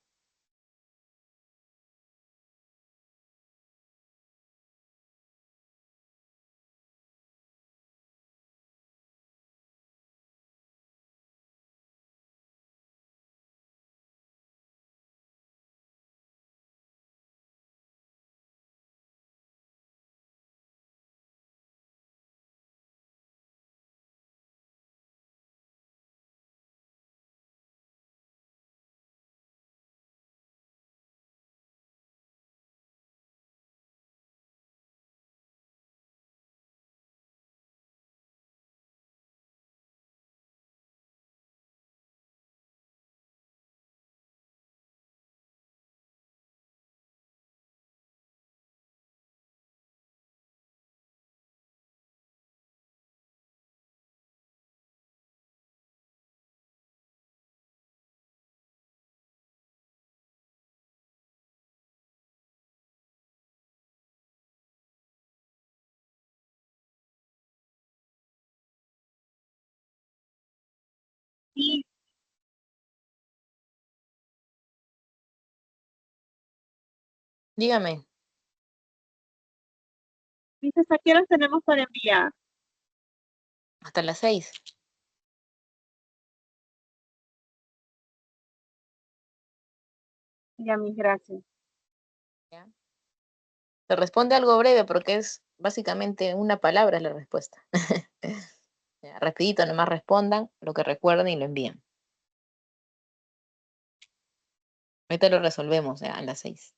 Sí, Dígame, dices, ¿a qué horas tenemos para enviar? hasta las 6. Ya, mis gracias. ¿Ya? Se responde algo breve porque es básicamente una palabra es la respuesta. Ya, rapidito, nomás respondan lo que recuerden y lo envían. Ahorita lo resolvemos ya, a las 6.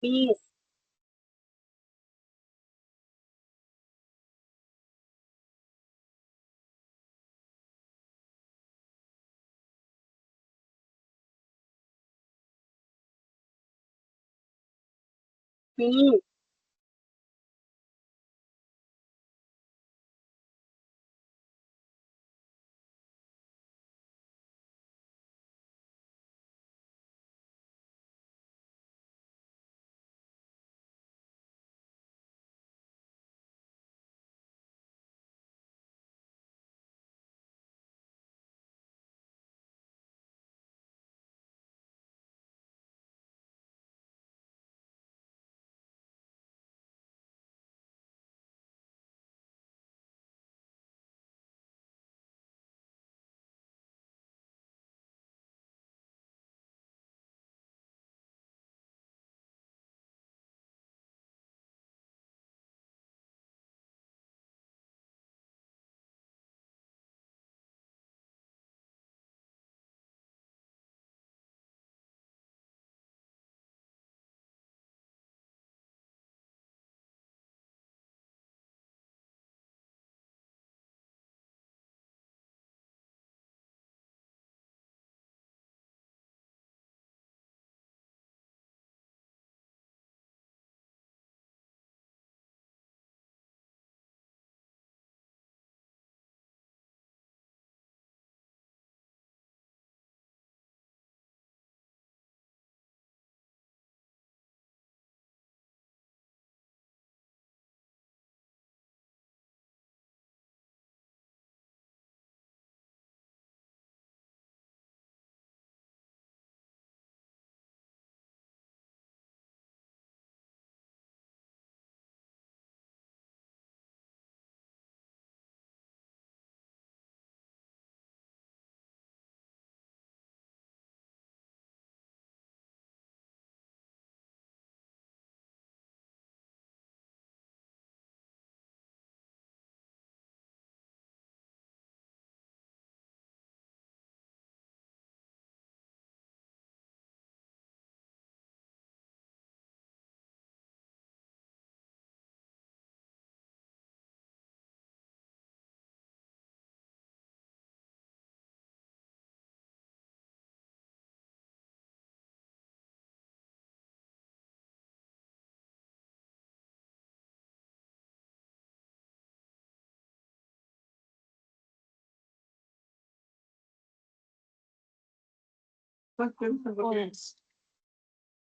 Sí, sí.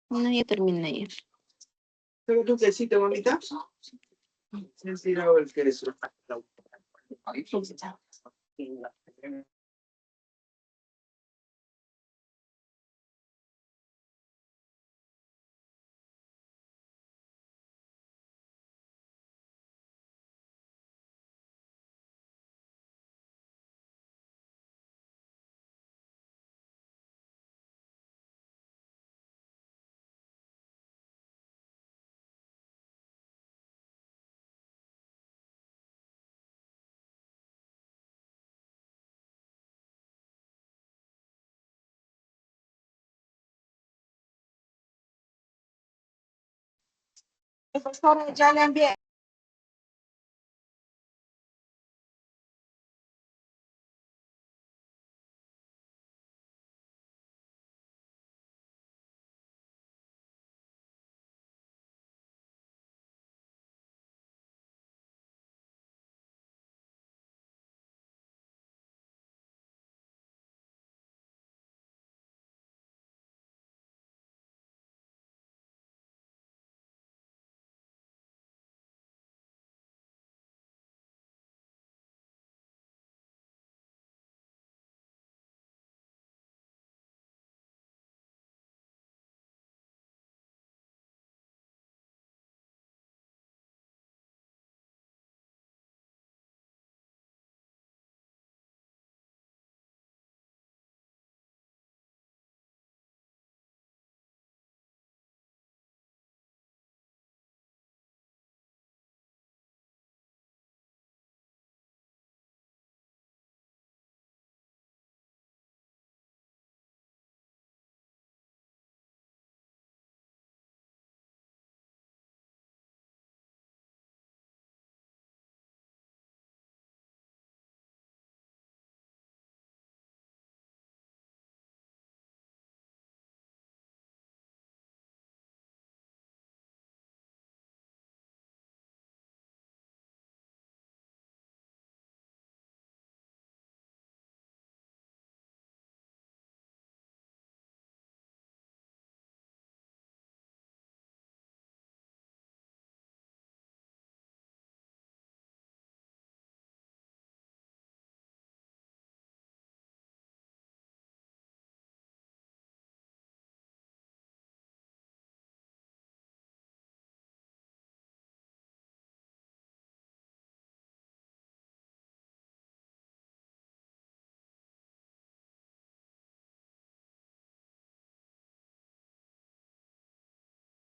No, ya terminé ya. ¿Pero tu quesito, mamita? Sí, sí, hago el queso. Profesora, ya le envié.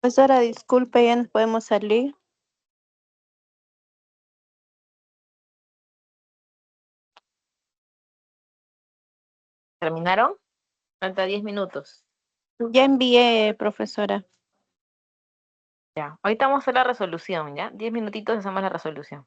Profesora, disculpe, ya nos podemos salir. ¿Terminaron? Falta 10 minutos. Ya envié, profesora. Ya. Ahorita vamos a hacer la resolución, ¿ya? 10 minutitos hacemos la resolución.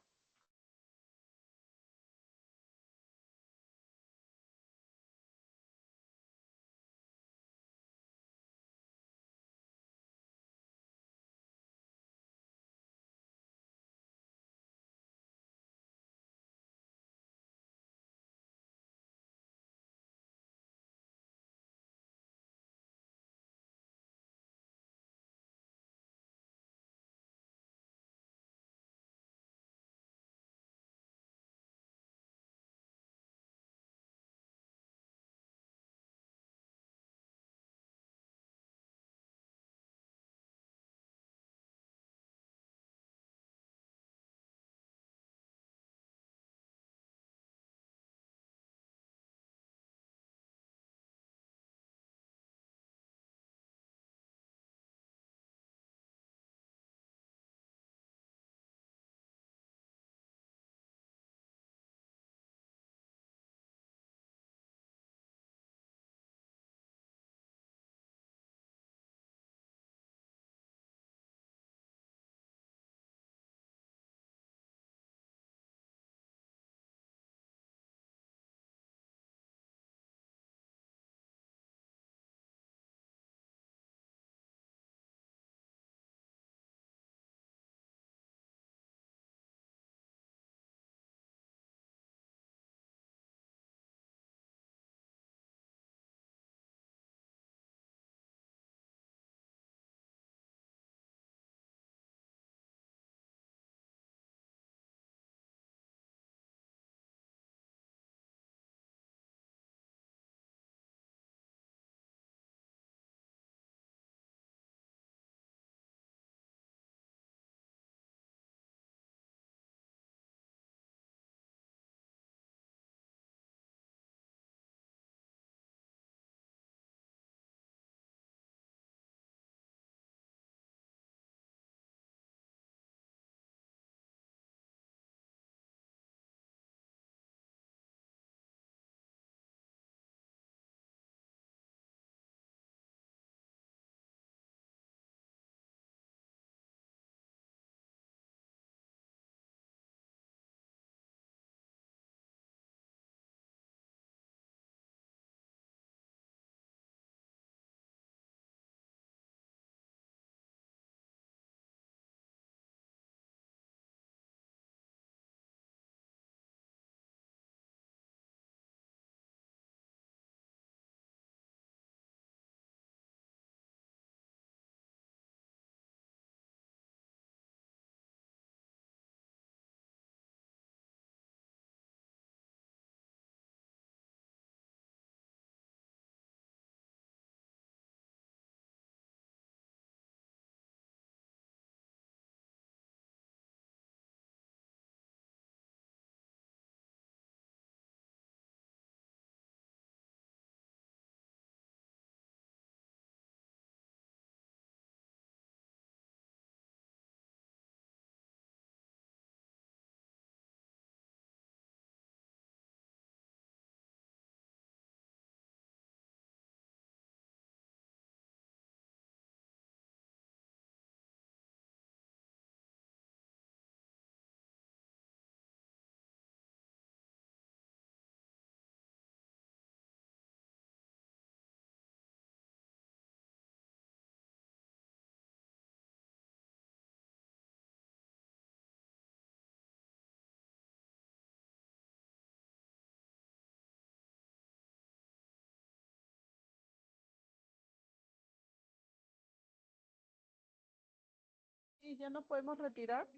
¿Y ya no podemos retirar?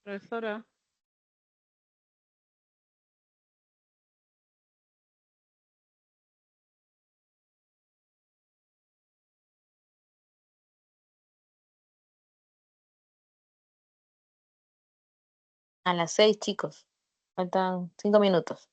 Profesora. A las 6, chicos. Faltan 5 minutos.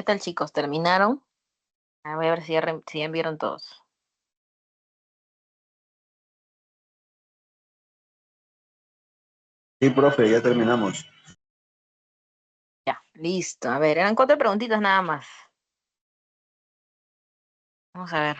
tal, chicos? ¿Terminaron? Voy a ver si si ya enviaron todos. Sí, profe, ya terminamos. Ya, listo. A ver, eran 4 preguntitas nada más. Vamos a ver.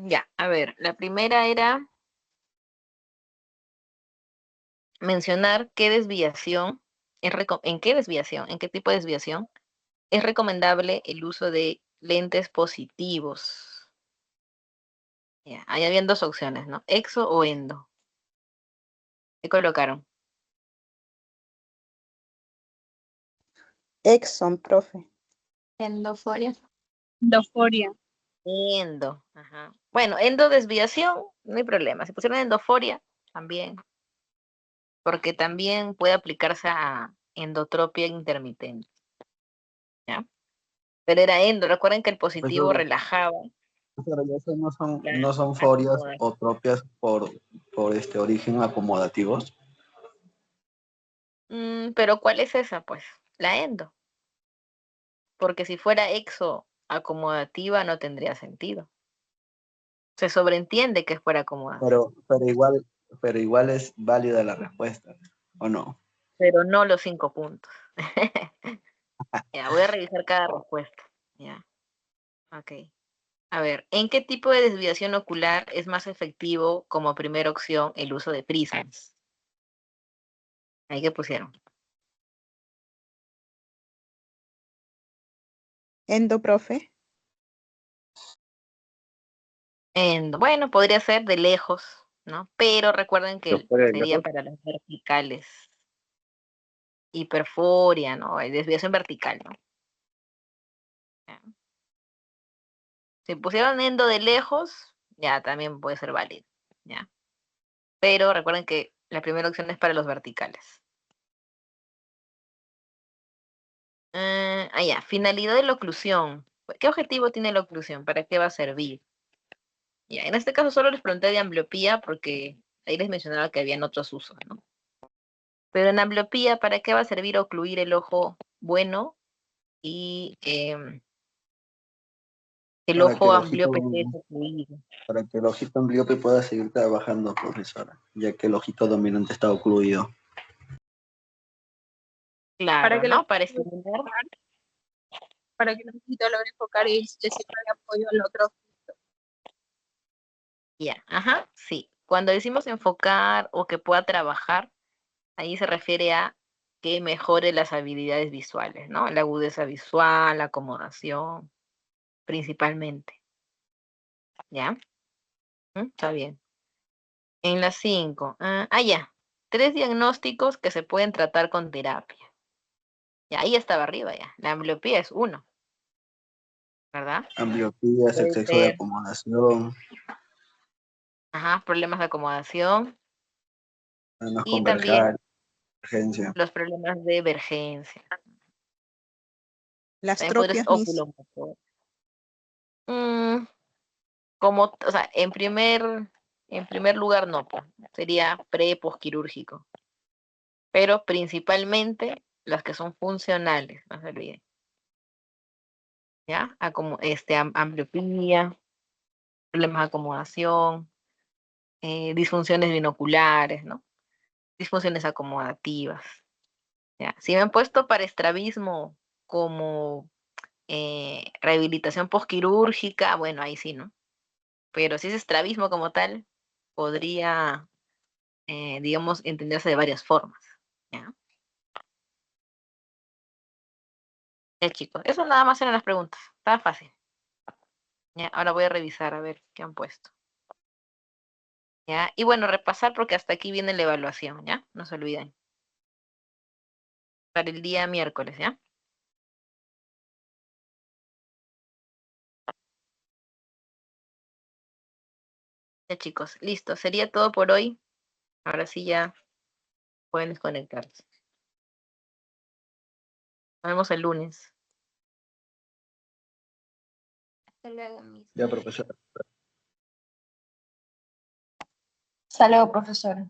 Ya, a ver, la primera era mencionar qué desviación, en qué desviación, en qué tipo de desviación es recomendable el uso de lentes positivos. Ya, ahí habían 2 opciones, ¿no? Exo o endo. ¿Qué colocaron? Exxon, profe. Endoforia. Endoforia. Endo. Ajá. Bueno, endodesviación, no hay problema. Si pusieron endoforia, también. Porque también puede aplicarse a endotropia intermitente. ¿Ya? Pero era endo. Recuerden que el positivo Profesor, relajaba. pero esos la no son forias acomodación. o tropias por este origen acomodativos. Pero ¿cuál es esa? Pues la endo. Porque si fuera exo acomodativa no tendría sentido. Se sobreentiende que es por acomodación. Pero igual es válida la respuesta, ¿o no? Pero no los 5 puntos. Ya, voy a revisar cada respuesta. Ya, ok. A ver, ¿en qué tipo de desviación ocular es más efectivo como primera opción el uso de prismas? Ahí que pusieron. Endo, profe. Bueno, podría ser de lejos, ¿no? Pero recuerden ¿Pero que fuera de sería lejos? para las verticales. Hiperforia, ¿no? Desviación vertical, ¿no? Ya. Si pusieron endo de lejos, ya también puede ser válido, ¿ya? Pero recuerden que la primera opción es para los verticales. Ya, finalidad de la oclusión. ¿Qué objetivo tiene la oclusión? ¿Para qué va a servir? Ya, en este caso solo les pregunté de ambliopía porque ahí les mencionaba que habían otros usos, ¿no? Pero en ambliopía, ¿para qué va a servir ocluir el ojo bueno y el Para que ojo el ojito, ambliope esté ocluido? para que el ojito ambliope pueda seguir trabajando, profesora, ya que el ojito dominante está ocluido. Para Claro, que, ¿no? Para estimular. para que el ojito logre enfocar y le sirva de apoyo al otro. Ya, ajá, sí. Cuando decimos enfocar o que pueda trabajar, ahí se refiere a que mejore las habilidades visuales, ¿no? La agudeza visual, la acomodación, principalmente. ¿Ya? Está bien. En las 5. Ya. 3 diagnósticos que se pueden tratar con terapia. Ya, ahí estaba arriba ya. La ambliopía es 1, ¿verdad? Ambliopía, Puede exceso de ser, acomodación, ajá, problemas de acomodación problemas y también convergencia. los problemas de emergencia. Las También podría ser tropias, Miss. oculomotor. O sea, en primer lugar no, pues, sería posquirúrgico. Pero principalmente las que son funcionales, no se olviden. ¿Ya? Ambliopía, problemas de acomodación, disfunciones binoculares, ¿no? Disfunciones acomodativas. ¿Ya? Si me han puesto para estrabismo como rehabilitación posquirúrgica, bueno, ahí sí, ¿no? Pero si es estrabismo como tal, podría, digamos, entenderse de varias formas, ¿ya? Chicos, eso nada más eran las preguntas, estaba fácil. Ya, ahora voy a revisar a ver qué han puesto. ¿Ya? Y bueno, repasar porque hasta aquí viene la evaluación, ¿ya? No se olviden. Para el día miércoles, ¿ya? Ya, chicos, listo. Sería todo por hoy. Ahora sí ya pueden desconectarse. Nos vemos el lunes. Hasta luego, Miss. Ya, profesora. Hasta luego, profesora.